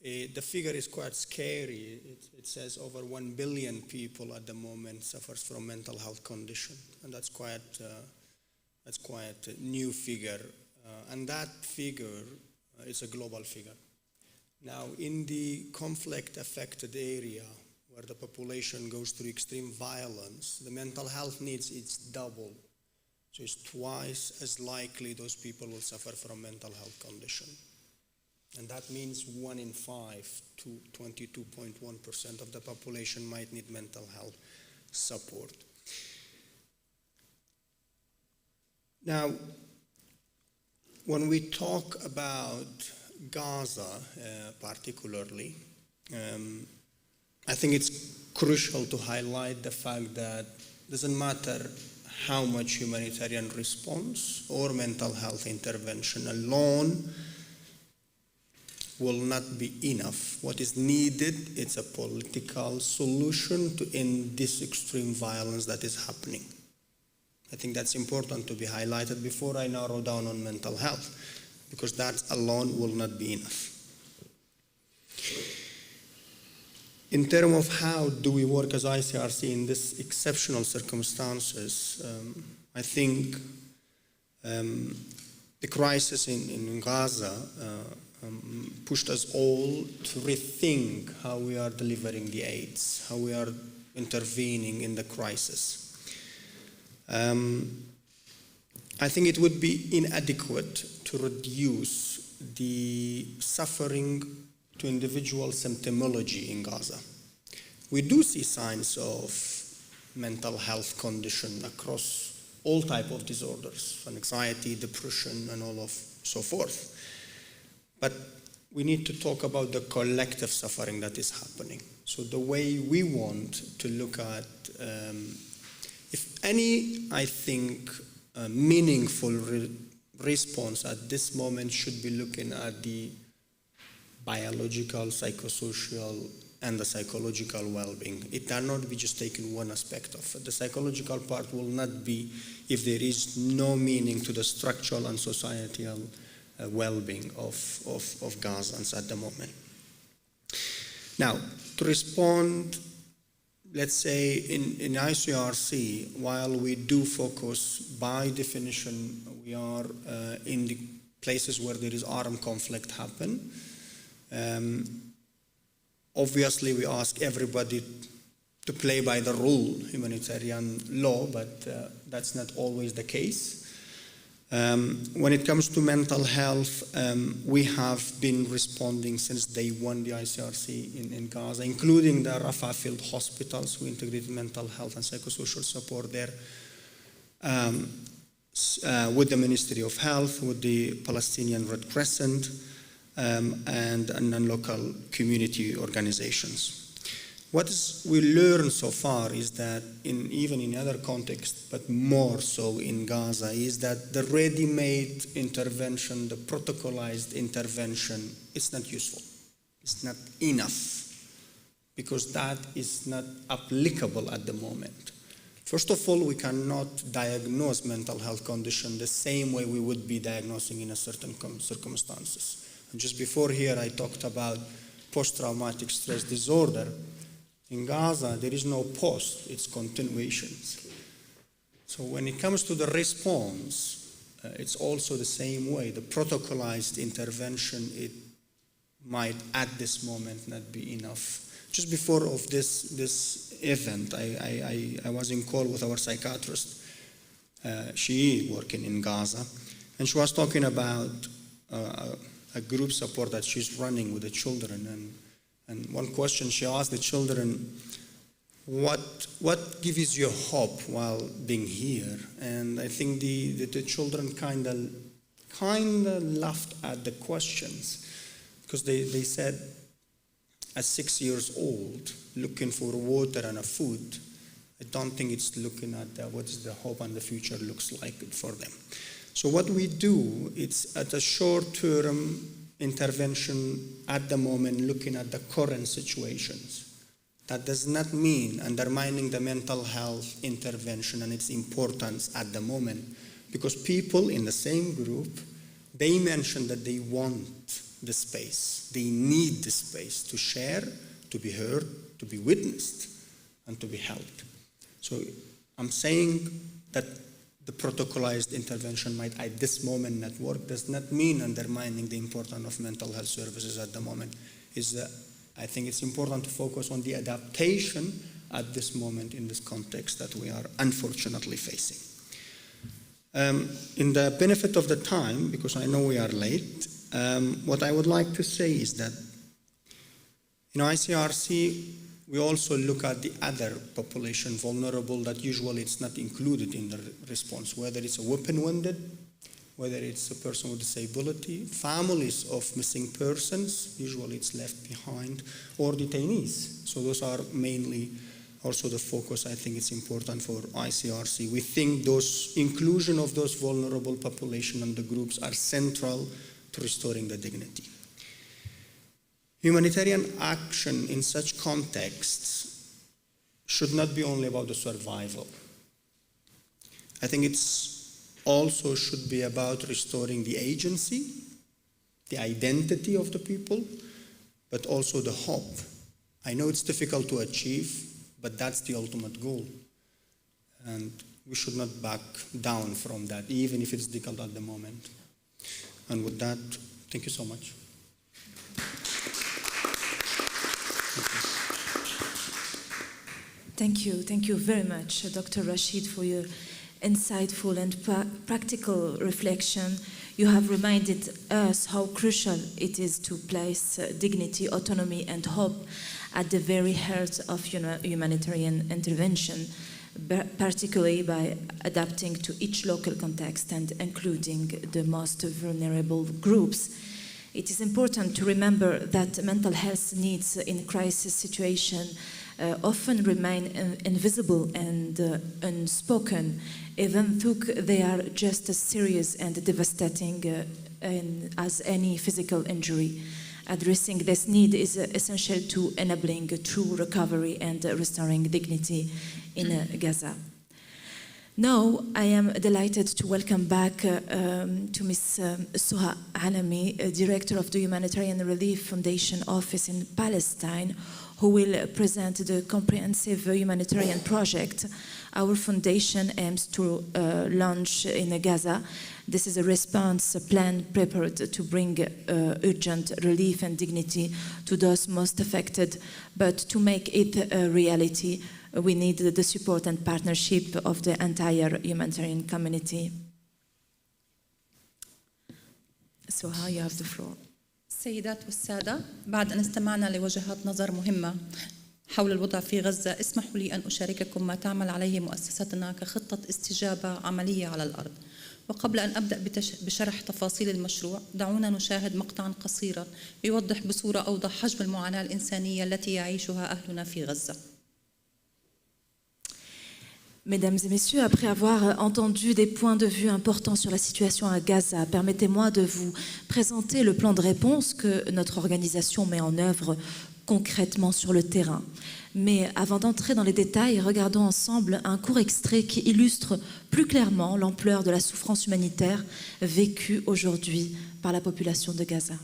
The figure is quite scary. It says over 1 billion people at the moment suffers from mental health condition, and that's quite a new figure. And that figure is a global figure. Now, in the conflict-affected area, where the population goes through extreme violence, the mental health needs, it's double. So it's twice as likely those people will suffer from mental health condition. And that means 1 in 5 to 22.1% of the population might need mental health support. Now, when we talk about Gaza particularly, I think it's crucial to highlight the fact that it doesn't matter how much humanitarian response or mental health intervention alone will not be enough. What is needed is a political solution to end this extreme violence that is happening. I think that's important to be highlighted before I narrow down on mental health, because that alone will not be enough. In terms of how do we work as ICRC in these exceptional circumstances, I think the crisis in Gaza pushed us all to rethink how we are delivering the aids, how we are intervening in the crisis. I think it would be inadequate to reduce the suffering to individual symptomology in Gaza. We do see signs of mental health condition across all types of disorders, anxiety, depression, and all of so forth. But we need to talk about the collective suffering that is happening. So the way we want to look at, if any, I think, meaningful response at this moment should be looking at the biological, psychosocial, and the psychological well-being. It cannot be just taken one aspect of it. The psychological part will not be if there is no meaning to the structural and societal well-being of Gazans at the moment. Now, to respond, let's say in ICRC, while we do focus by definition, we are in the places where there is armed conflict happen. Obviously, we ask everybody to play by the rule, humanitarian law, but that's not always the case. When it comes to mental health, we have been responding since day one, the ICRC in Gaza, including the Rafah field hospitals. We integrated mental health and psychosocial support there with the Ministry of Health, with the Palestinian Red Crescent, and local community organizations. What we learned so far is that even in other contexts, but more so in Gaza, is that the ready-made intervention, the protocolized intervention, is not useful. It's not enough, because that is not applicable at the moment. First of all, we cannot diagnose mental health condition the same way we would be diagnosing in a certain circumstances. And just before here, I talked about post-traumatic stress disorder. In Gaza, there is no post, it's continuations. So when it comes to the response, it's also the same way. The protocolized intervention, it might at this moment not be enough. Just before of this event, I was in call with our psychiatrist. She working in Gaza, and she was talking about a group support that she's running with the children. And one question she asked the children, what gives you hope while being here? And I think the children kind of laughed at the questions, because they said, at 6 years old, looking for water and a food, I don't think it's looking at what is the hope and the future looks like for them. So what we do, it's at a short-term intervention at the moment, looking at the current situations. That does not mean undermining the mental health intervention and its importance at the moment, because people in the same group, they mentioned that they want the space. They need the space to share, to be heard, to be witnessed, and to be helped. So I'm saying that the protocolized intervention might at this moment not work, does not mean undermining the importance of mental health services at the moment. I think it's important to focus on the adaptation at this moment in this context that we are unfortunately facing. In the benefit of the time, because I know we are late, what I would like to say is that in ICRC, we also look at the other population vulnerable that usually it's not included in the response, whether it's a weapon-wounded, whether it's a person with disability, families of missing persons, usually it's left behind, or detainees. So those are mainly also the focus. I think it's important for ICRC. We think those inclusion of those vulnerable population and the groups are central to restoring the dignity. Humanitarian action in such contexts should not be only about the survival. I think it's also should be about restoring the agency, the identity of the people, but also the hope. I know it's difficult to achieve, but that's the ultimate goal. And we should not back down from that, even if it's difficult at the moment. And with that, thank you so much. Thank you very much, Dr. Rasheed, for your insightful and practical reflection. You have reminded us how crucial it is to place dignity, autonomy, and hope at the very heart of humanitarian intervention, particularly by adapting to each local context and including the most vulnerable groups. It is important to remember that mental health needs in crisis situation often remain invisible and unspoken, even though they are just as serious and devastating as any physical injury. Addressing this need is essential to enabling true recovery and restoring dignity in Gaza. Now, I am delighted to welcome back to Ms. Soha Alami, Director of the Humanitarian Relief Foundation office in Palestine, who will present the comprehensive humanitarian project our foundation aims to launch in Gaza. This is a response plan prepared to bring urgent relief and dignity to those most affected, but to make it a reality, we need the support and partnership of the entire humanitarian community. So how you have the floor. السيدات والسادة، بعد أن استمعنا لوجهات نظر مهمة حول الوضع في غزة، اسمحوا لي أن أشارككم ما تعمل عليه مؤسستنا كخطة استجابة عملية على الأرض. وقبل أن أبدأ بشرح تفاصيل المشروع، دعونا نشاهد مقطعاً قصيراً يوضح بصورة أوضح حجم المعاناة الإنسانية التي يعيشها أهلنا في غزة. Mesdames et messieurs, après avoir entendu des points de vue importants sur la situation à Gaza, permettez-moi de vous présenter le plan de réponse que notre organisation met en œuvre concrètement sur le terrain. Mais avant d'entrer dans les détails, regardons ensemble un court extrait qui illustre plus clairement l'ampleur de la souffrance humanitaire vécue aujourd'hui par la population de Gaza.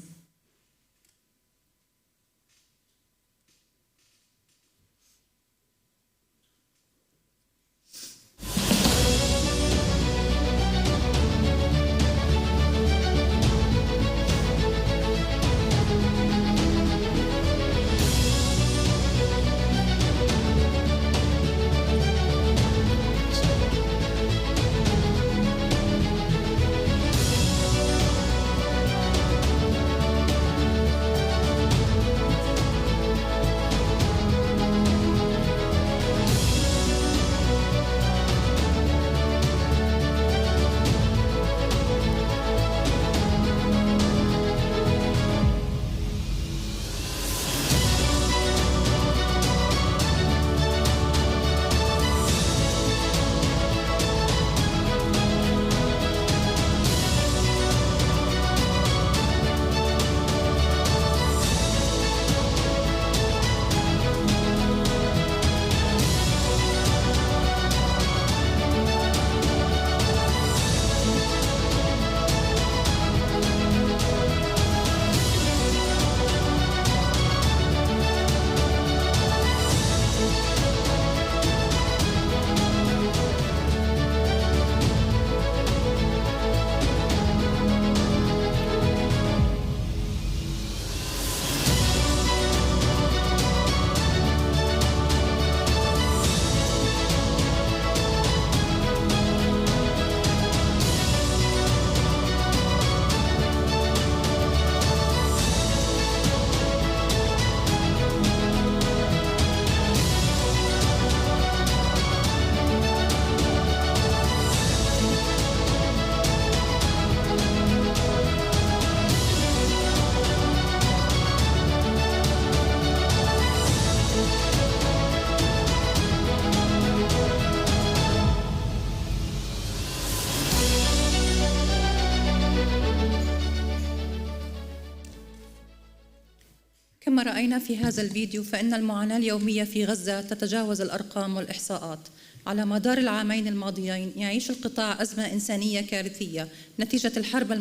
كما رأينا في هذا الفيديو فإن المعاناة اليومية في غزة تتجاوز الأرقام والإحصاءات. على مدار العامين الماضيين يعيش القطاع أزمة إنسانية كارثية نتيجة الحرب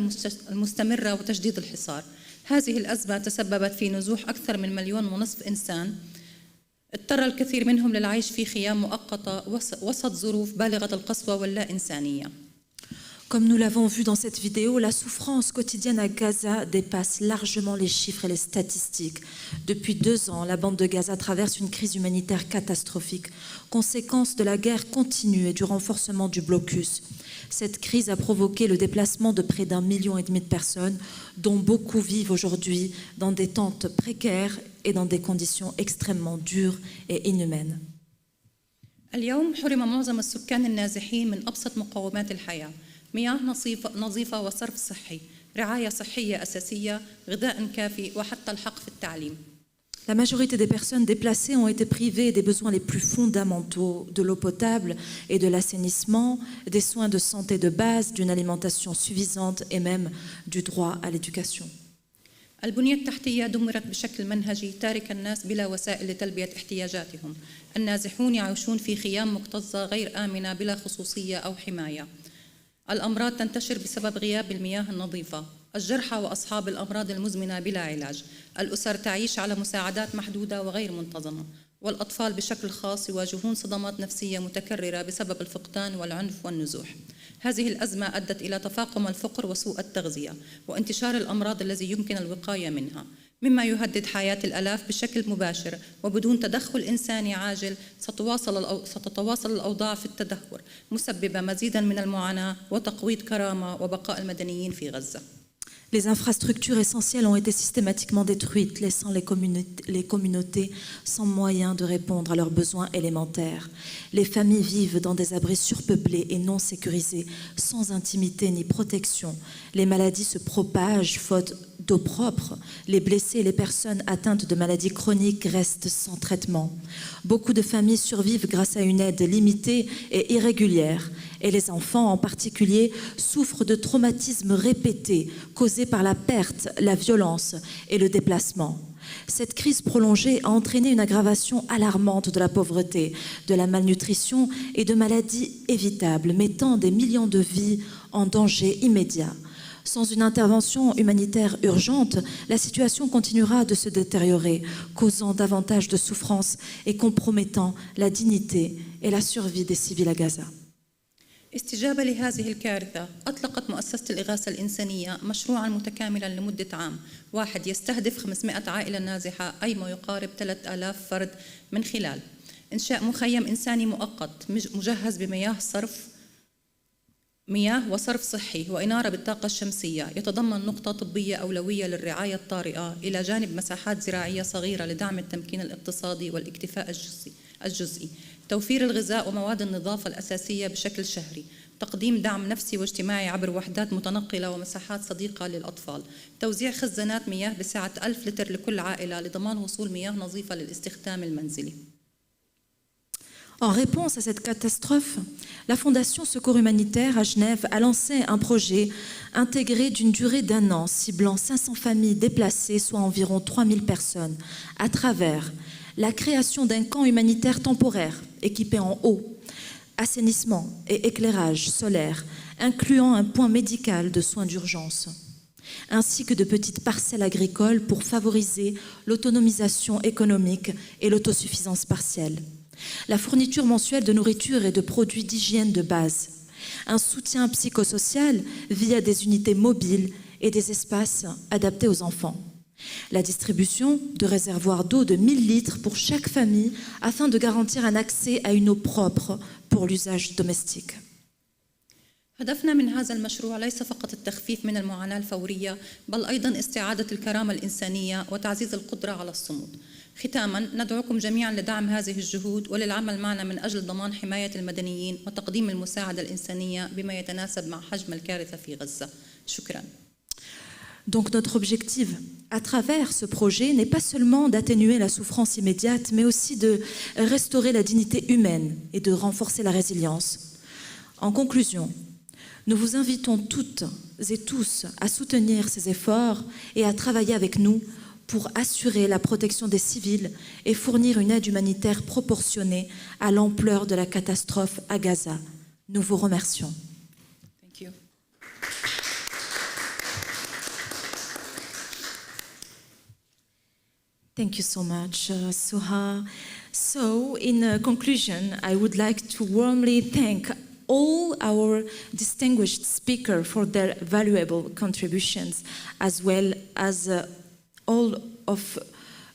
المستمرة وتجديد الحصار. هذه الأزمة تسببت في نزوح أكثر من 1.5 مليون إنسان، اضطر الكثير منهم للعيش في خيام مؤقتة وسط ظروف بالغة القسوة واللا إنسانية. Comme nous l'avons vu dans cette vidéo, la souffrance quotidienne à Gaza dépasse largement les chiffres et les statistiques. Depuis 2 ans, la bande de Gaza traverse une crise humanitaire catastrophique, conséquence de la guerre continue et du renforcement du blocus. Cette crise a provoqué le déplacement de près d'1,5 million de personnes, dont beaucoup vivent aujourd'hui dans des tentes précaires et dans des conditions extrêmement dures et inhumaines. اليوم حرم معظم السكان النازحين من أبسط مقومات الحياة، مياه نظيفة وصرف صحي، رعاية صحية أساسية، غذاء كافي وحتى الحق في التعليم. La majorité des personnes déplacées ont été privées des besoins les plus fondamentaux, de l'eau potable et de l'assainissement, des soins de santé de base, d'une alimentation suffisante et même du droit à l'éducation. البنية التحتية دمرت بشكل منهجي تارك الناس بلا وسائل لتلبية احتياجاتهم. النازحون يعيشون في خيام مكتظة غير آمنة بلا خصوصية أو حماية. الأمراض تنتشر بسبب غياب المياه النظيفة. الجرحى وأصحاب الأمراض المزمنة بلا علاج. الأسر تعيش على مساعدات محدودة وغير منتظمة. والأطفال بشكل خاص يواجهون صدمات نفسية متكررة بسبب الفقدان والعنف والنزوح. هذه الأزمة أدت إلى تفاقم الفقر وسوء التغذية وانتشار الأمراض التي يمكن الوقاية منها، مما يهدد حياة الآلاف بشكل مباشر، وبدون تدخل إنساني عاجل ستتواصل الأوضاع في التدهور، مسببة مزيدا من المعاناة وتقويض كرامة وبقاء المدنيين في غزة. Les infrastructures essentielles ont été systématiquement détruites, laissant les communautés sans moyens de répondre à leurs besoins élémentaires. Les familles vivent dans des abris surpeuplés et non sécurisés, sans intimité ni protection. Les maladies se propagent faute d'eau propre. Les blessés et les personnes atteintes de maladies chroniques restent sans traitement. Beaucoup de familles survivent grâce à une aide limitée et irrégulière. Et les enfants en particulier souffrent de traumatismes répétés causés par la perte, la violence et le déplacement. Cette crise prolongée a entraîné une aggravation alarmante de la pauvreté, de la malnutrition et de maladies évitables, mettant des millions de vies en danger immédiat. Sans une intervention humanitaire urgente, la situation continuera de se détériorer, causant davantage de souffrance et compromettant la dignité et la survie des civils à Gaza. استجابة لهذه الكارثة أطلقت مؤسسة الإغاثة الإنسانية مشروعاً متكاملاً لمدة عام واحد يستهدف 500 عائلة نازحة أي ما يقارب 3000 فرد من خلال إنشاء مخيم إنساني مؤقت مجهز مياه وصرف صحي وإنارة بالطاقة الشمسية، يتضمن نقطة طبية أولوية للرعاية الطارئة إلى جانب مساحات زراعية صغيرة لدعم التمكين الاقتصادي والاكتفاء الجزئي، توفير الغذاء ومواد النظافة الأساسية بشكل شهري، تقديم دعم نفسي واجتماعي عبر وحدات متنقلة ومساحات صديقة للأطفال، توزيع خزانات مياه بسعة 1000 لتر لكل عائلة لضمان وصول مياه نظيفة للاستخدام المنزلي. En réponse à cette catastrophe, la Fondation Secours Humanitaire à Genève a lancé un projet intégré d'une durée d'1 an, ciblant 500 familles déplacées, soit environ 3000 personnes, à travers la création d'un camp humanitaire temporaire équipé en eau, assainissement et éclairage solaire, incluant un point médical de soins d'urgence, ainsi que de petites parcelles agricoles pour favoriser l'autonomisation économique et l'autosuffisance partielle. La fourniture mensuelle de nourriture et de produits d'hygiène de base, un soutien psychosocial via des unités mobiles et des espaces adaptés aux enfants, la distribution de réservoirs d'eau de 1000 litres pour chaque famille afin de garantir un accès à une eau propre pour l'usage domestique. هدفنا من هذا المشروع ليس فقط التخفيف من المعاناة الفورية بل أيضا استعادة الكرامة الإنسانية وتعزيز القدرة على الصمود. ختاما ندعوكم جميعا لدعم هذه الجهود وللعمل معنا من أجل ضمان حماية المدنيين وتقديم المساعدة الإنسانية بما يتناسب مع حجم الكارثة في غزة. شكرا. Donc notre objectif à travers ce projet n'est pas seulement d'atténuer la souffrance immédiate, mais aussi de restaurer la dignité humaine et de renforcer la résilience. En conclusion, nous vous invitons toutes et tous à soutenir ces efforts et à travailler avec nous pour assurer la protection des civils et fournir une aide humanitaire proportionnée à l'ampleur de la catastrophe à Gaza. Nous vous remercions. Thank you. Thank you so much, Soha. So, in conclusion, I would like to warmly thank all our distinguished speakers for their valuable contributions, as well as all of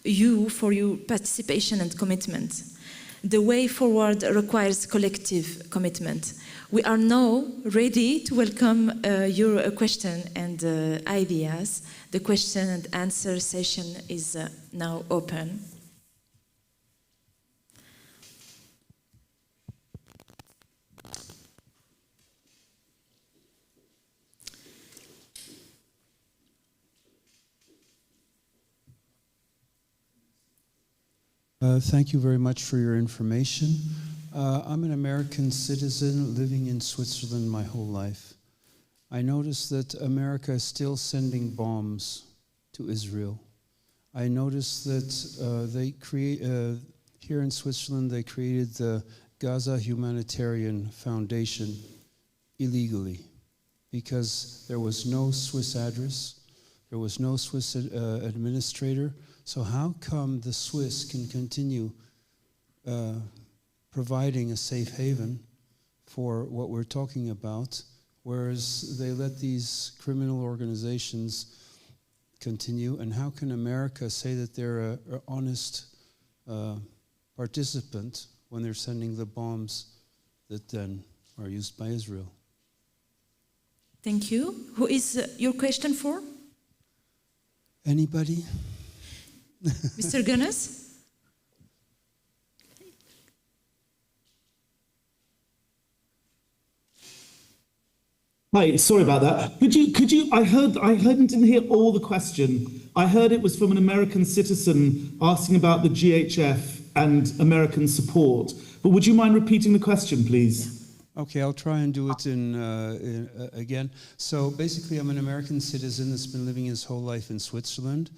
you for your participation and commitment. The way forward requires collective commitment. We are now ready to welcome your question and ideas. The question and answer session is now open. Thank you very much for your information. I'm an American citizen living in Switzerland my whole life. I noticed that America is still sending bombs to Israel. I noticed that they create here in Switzerland they created the Gaza Humanitarian Foundation illegally because there was no Swiss address, there was no Swiss administrator. So how come the Swiss can continue providing a safe haven for what we're talking about, whereas they let these criminal organizations continue? And how can America say that they're an honest participant when they're sending the bombs that then are used by Israel? Thank you. Who is your question for? Anybody? Mr. Gunness? Hi, sorry about that. Could you, I didn't hear all the question. I heard it was from an American citizen asking about the GHF and American support. But would you mind repeating the question, please? Okay, I'll try and do it again. So basically, I'm an American citizen that's been living his whole life in Switzerland.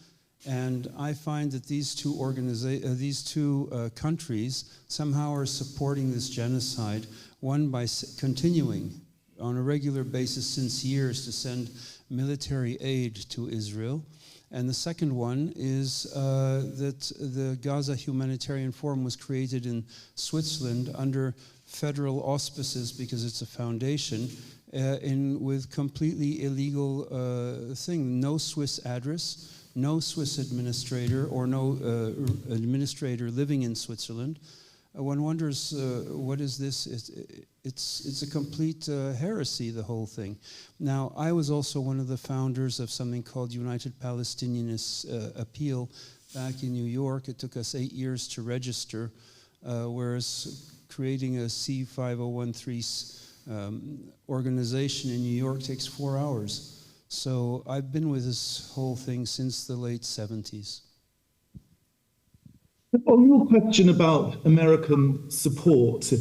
And I find that these two countries somehow are supporting this genocide, one by continuing on a regular basis since years to send military aid to Israel. And the second one is that the Gaza Humanitarian Forum was created in Switzerland under federal auspices because it's a foundation with completely illegal thing, no Swiss address, no Swiss administrator or no administrator living in Switzerland. One wonders, what is this? It's a complete heresy, the whole thing. Now, I was also one of the founders of something called United Palestinian Appeal back in New York. It took us 8 years to register, whereas creating a C5013 organization in New York takes 4 hours. So I've been with this whole thing since the late 70s. On your question about American support,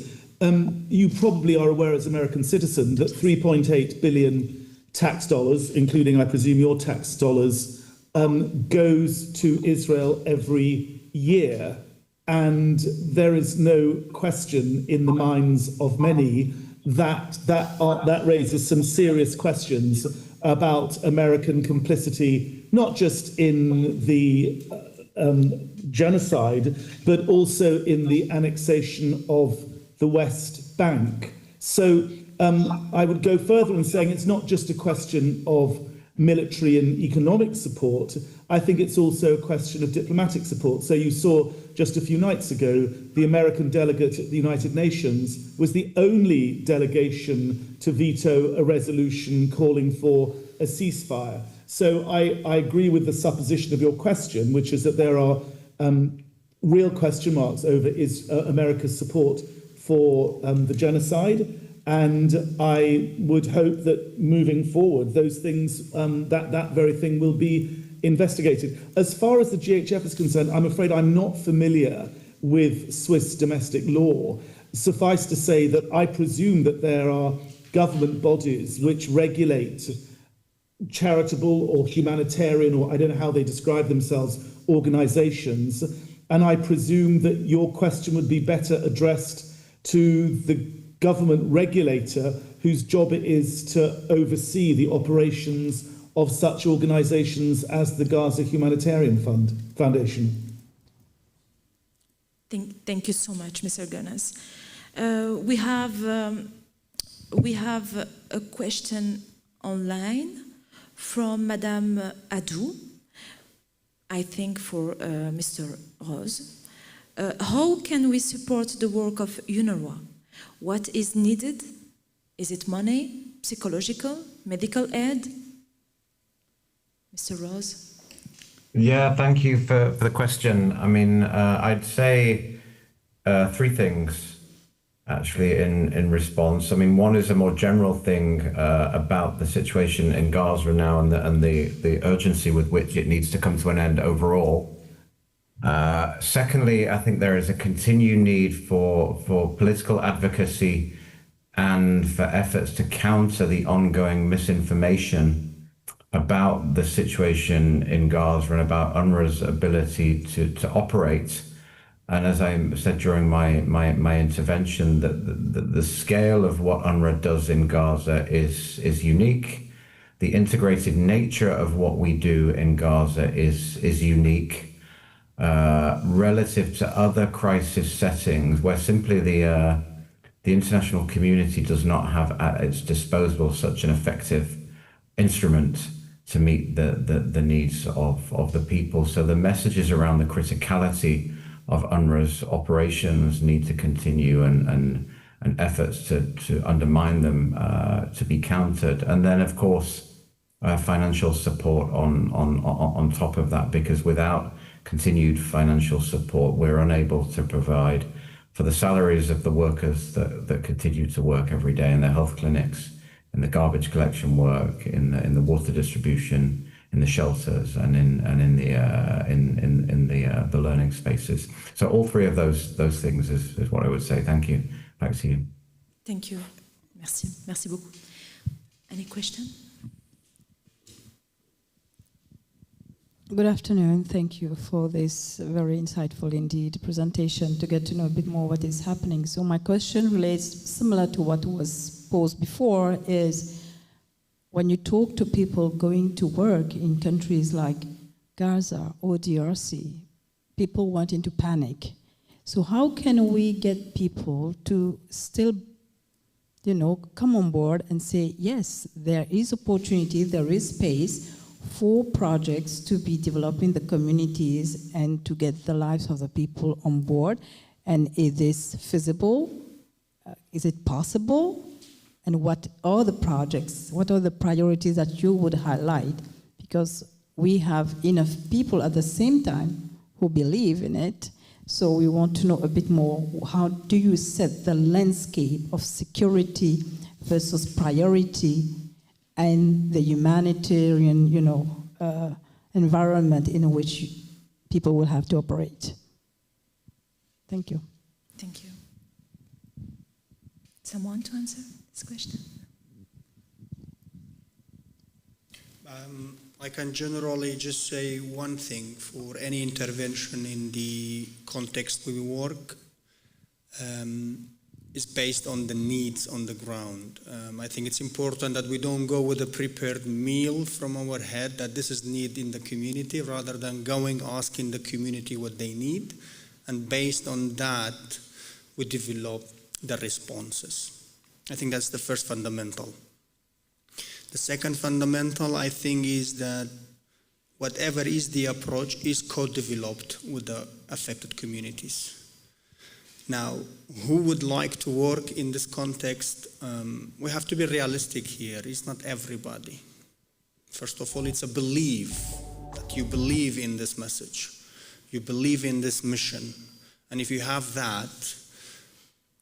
you probably are aware as an American citizen that 3.8 billion tax dollars, including, I presume, your tax dollars, goes to Israel every year. And there is no question in the minds of many that raises some serious questions about American complicity, not just in the genocide, but also in the annexation of the West Bank. So I would go further in saying it's not just a question of military and economic support. I think it's also a question of diplomatic support. So you saw just a few nights ago, the American delegate at the United Nations was the only delegation to veto a resolution calling for a ceasefire. So I agree with the supposition of your question, which is that there are real question marks over America's support for the genocide. And I would hope that moving forward, those things, that very thing will be investigated. As far as the GHF is concerned, I'm afraid I'm not familiar with Swiss domestic law. Suffice to say that I presume that there are government bodies which regulate charitable or humanitarian, or I don't know how they describe themselves, organizations. And I presume that your question would be better addressed to the government regulator whose job it is to oversee the operations of such organizations as the Gaza Humanitarian Foundation. Thank you so much, Mr. Gunness. We have a question online from Madame Adou, I think for Mr. Rose. How can we support the work of UNRWA? What is needed? Is it money, psychological, medical aid? Mr. Rose? Yeah, thank you for the question. I mean, I'd say three things, actually, in response. I mean, one is a more general thing about the situation in Gaza now and the urgency with which it needs to come to an end overall. Secondly, I think there is a continued need for political advocacy and for efforts to counter the ongoing misinformation about the situation in Gaza and about UNRWA's ability to operate. And as I said during my intervention, that the scale of what UNRWA does in Gaza is unique. The integrated nature of what we do in Gaza is unique relative to other crisis settings where simply the international community does not have at its disposal such an effective instrument to meet the needs of the people. So the messages around the criticality of UNRWA's operations need to continue and efforts to undermine them to be countered. And then, of course, financial support on top of that, because without continued financial support, we're unable to provide for the salaries of the workers that continue to work every day in their health clinics, in the garbage collection work, in the water distribution, in the shelters, and in the learning spaces. So all three of those things is what I would say. Thank you. Back to you. Thank you. Merci. Merci beaucoup. Any question? Good afternoon. Thank you for this very insightful indeed presentation to get to know a bit more what is happening. So my question relates similar to what was posed before is when you talk to people going to work in countries like Gaza or DRC, people wanting to panic. So how can we get people to still, come on board and say, yes, there is opportunity, there is space for projects to be developed in the communities and to get the lives of the people on board? And is this feasible? Is it possible? And what are the projects? What are the priorities that you would highlight? Because we have enough people at the same time who believe in it. So we want to know a bit more. How do you set the landscape of security versus priority and the humanitarian, environment in which people will have to operate? Thank you. Thank you. Someone to answer this question? I can generally just say one thing for any intervention in the context we work is based on the needs on the ground. I think it's important that we don't go with a prepared meal from our head that this is need in the community, rather than going asking the community what they need, and based on that we develop the responses. I think that's the first fundamental. The second fundamental, I think, is that whatever is the approach is co-developed with the affected communities. Now, who would like to work in this context? We have to be realistic here. It's not everybody. First of all, it's a belief that you believe in this message. You believe in this mission. And if you have that,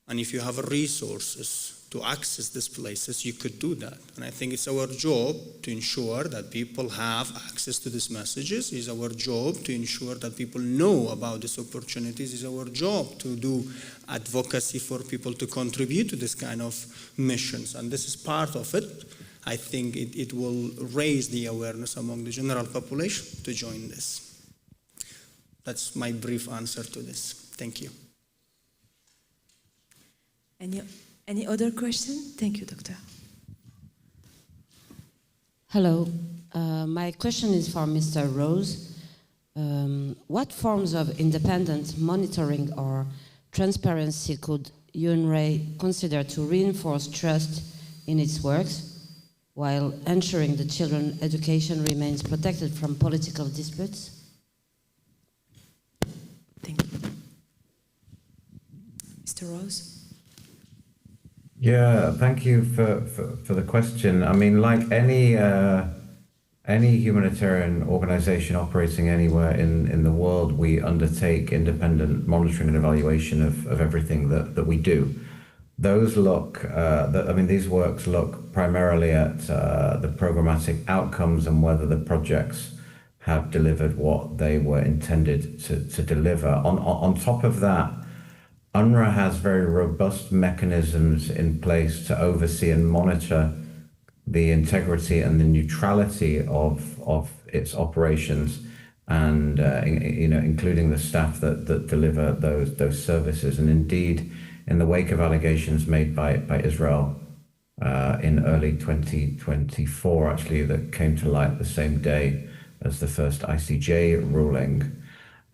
and if you have resources to access these places, you could do that. And I think it's our job to ensure that people have access to these messages. It's our job to ensure that people know about these opportunities. It's our job to do advocacy for people to contribute to this kind of missions. And this is part of it. I think it will raise the awareness among the general population to join this. That's my brief answer to this. Thank you. Any other question? Thank you, Doctor. Hello. My question is for Mr. Rose. What forms of independent monitoring or transparency could UNRWA consider to reinforce trust in its works while ensuring that children's education remains protected from political disputes? Thank you. Mr. Rose? Yeah, thank you for the question. I mean, like any humanitarian organization operating anywhere in the world, we undertake independent monitoring and evaluation of everything that we do. Those look, these works look primarily at the programmatic outcomes and whether the projects have delivered what they were intended to deliver. On top of that, UNRWA has very robust mechanisms in place to oversee and monitor the integrity and the neutrality of its operations, and including the staff that deliver those services. And indeed, in the wake of allegations made by Israel in early 2024, actually, that came to light the same day as the first ICJ ruling,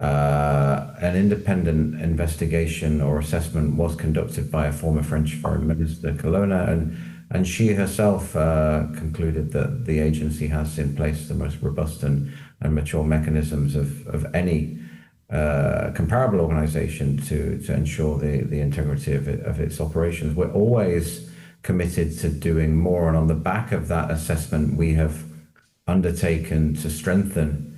an independent investigation or assessment was conducted by a former French Foreign Minister, Colonna, and she herself concluded that the agency has in place the most robust and mature mechanisms of any comparable organization to ensure the integrity of its operations. We're always committed to doing more, and on the back of that assessment, we have undertaken to strengthen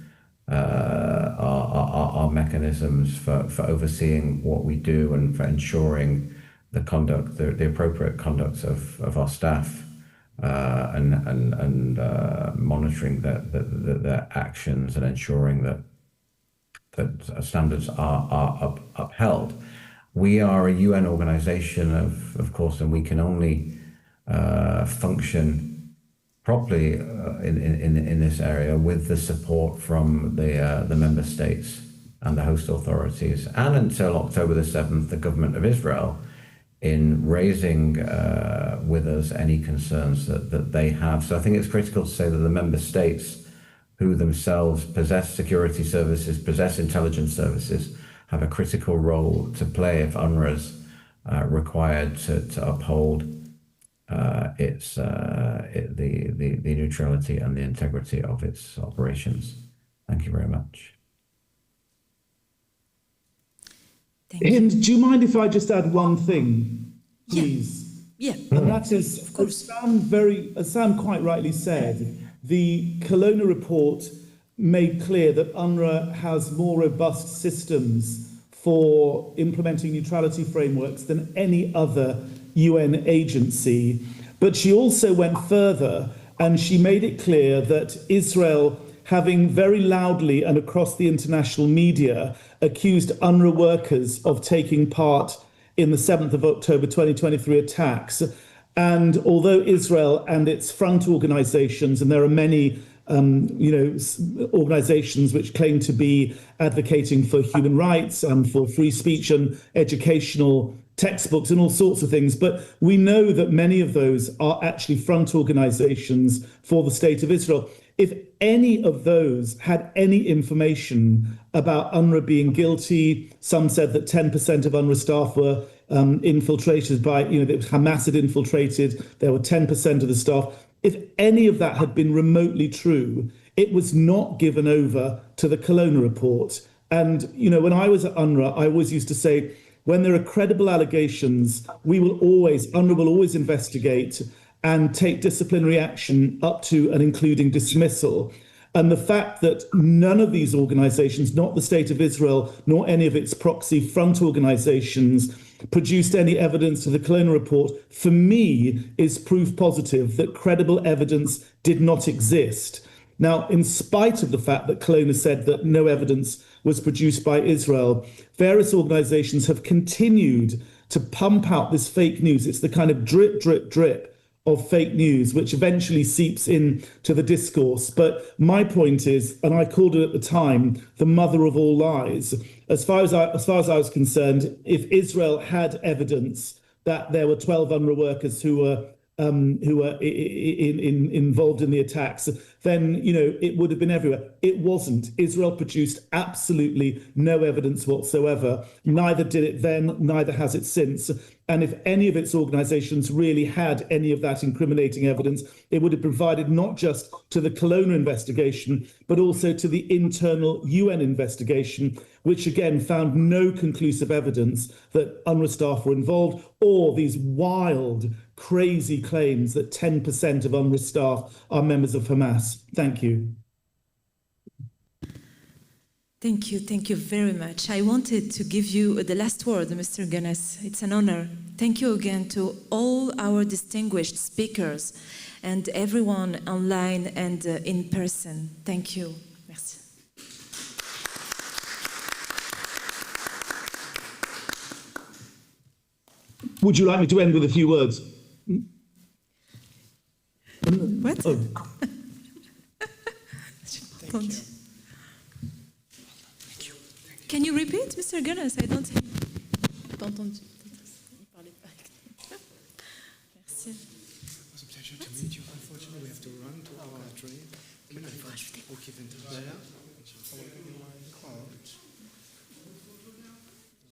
our mechanisms for overseeing what we do and for ensuring the conduct, the appropriate conduct of our staff, and monitoring their actions and ensuring that standards are upheld. We are a UN organization, of course, and we can only function properly in this area with the support from the member states and the host authorities, and until October the 7th, the government of Israel, in raising with us any concerns that they have. So I think it's critical to say that the member states, who themselves possess security services, possess intelligence services, have a critical role to play if UNRWA's required to uphold the neutrality and the integrity of its operations. Thank you very much. Hind, do you mind if I just add one thing, please? Yeah. And that is, of course. As Sam quite rightly said, the Colonna report made clear that UNRWA has more robust systems for implementing neutrality frameworks than any other UN agency. But she also went further, and she made it clear that Israel, having very loudly and across the international media accused UNRWA workers of taking part in the 7th of October 2023 attacks. And although Israel and its front organizations, and there are many organizations which claim to be advocating for human rights and for free speech and educational textbooks and all sorts of things, but we know that many of those are actually front organizations for the state of Israel. If any of those had any information about UNRWA being guilty, some said that 10% of UNRWA staff were infiltrated by, Hamas had infiltrated, there were 10% of the staff. If any of that had been remotely true, it was not given over to the Colonna report. And, when I was at UNRWA, I always used to say, when there are credible allegations, UNRWA will always investigate and take disciplinary action up to and including dismissal. And the fact that none of these organizations, not the State of Israel, nor any of its proxy front organizations, produced any evidence to the Colonna report, for me, is proof positive that credible evidence did not exist. Now, in spite of the fact that Colonna said that no evidence was produced by Israel, various organizations have continued to pump out this fake news. It's the kind of drip, drip, drip of fake news, which eventually seeps into the discourse. But my point is, and I called it at the time, the mother of all lies. As far as I was concerned, if Israel had evidence that there were 12 UNRWA workers who were involved in the attacks, then it would have been everywhere. It wasn't. Israel produced absolutely no evidence whatsoever. Neither did it then, neither has it since. And if any of its organizations really had any of that incriminating evidence, it would have provided not just to the Kelowna investigation, but also to the internal UN investigation, which again found no conclusive evidence that UNRWA staff were involved, or these wild, crazy claims that 10% of UNRWA staff are members of Hamas. Thank you. Thank you very much. I wanted to give you the last word, Mr. Gunness. It's an honor. Thank you again to all our distinguished speakers and everyone online and in person. Thank you. Merci. Would you like me to end with a few words? What? Oh. Thank you. Can you repeat, Mr. Gunness? I don't hear. Entendu. Merci. It was a pleasure to meet you. Unfortunately, we have to run to our train. Can I give it there?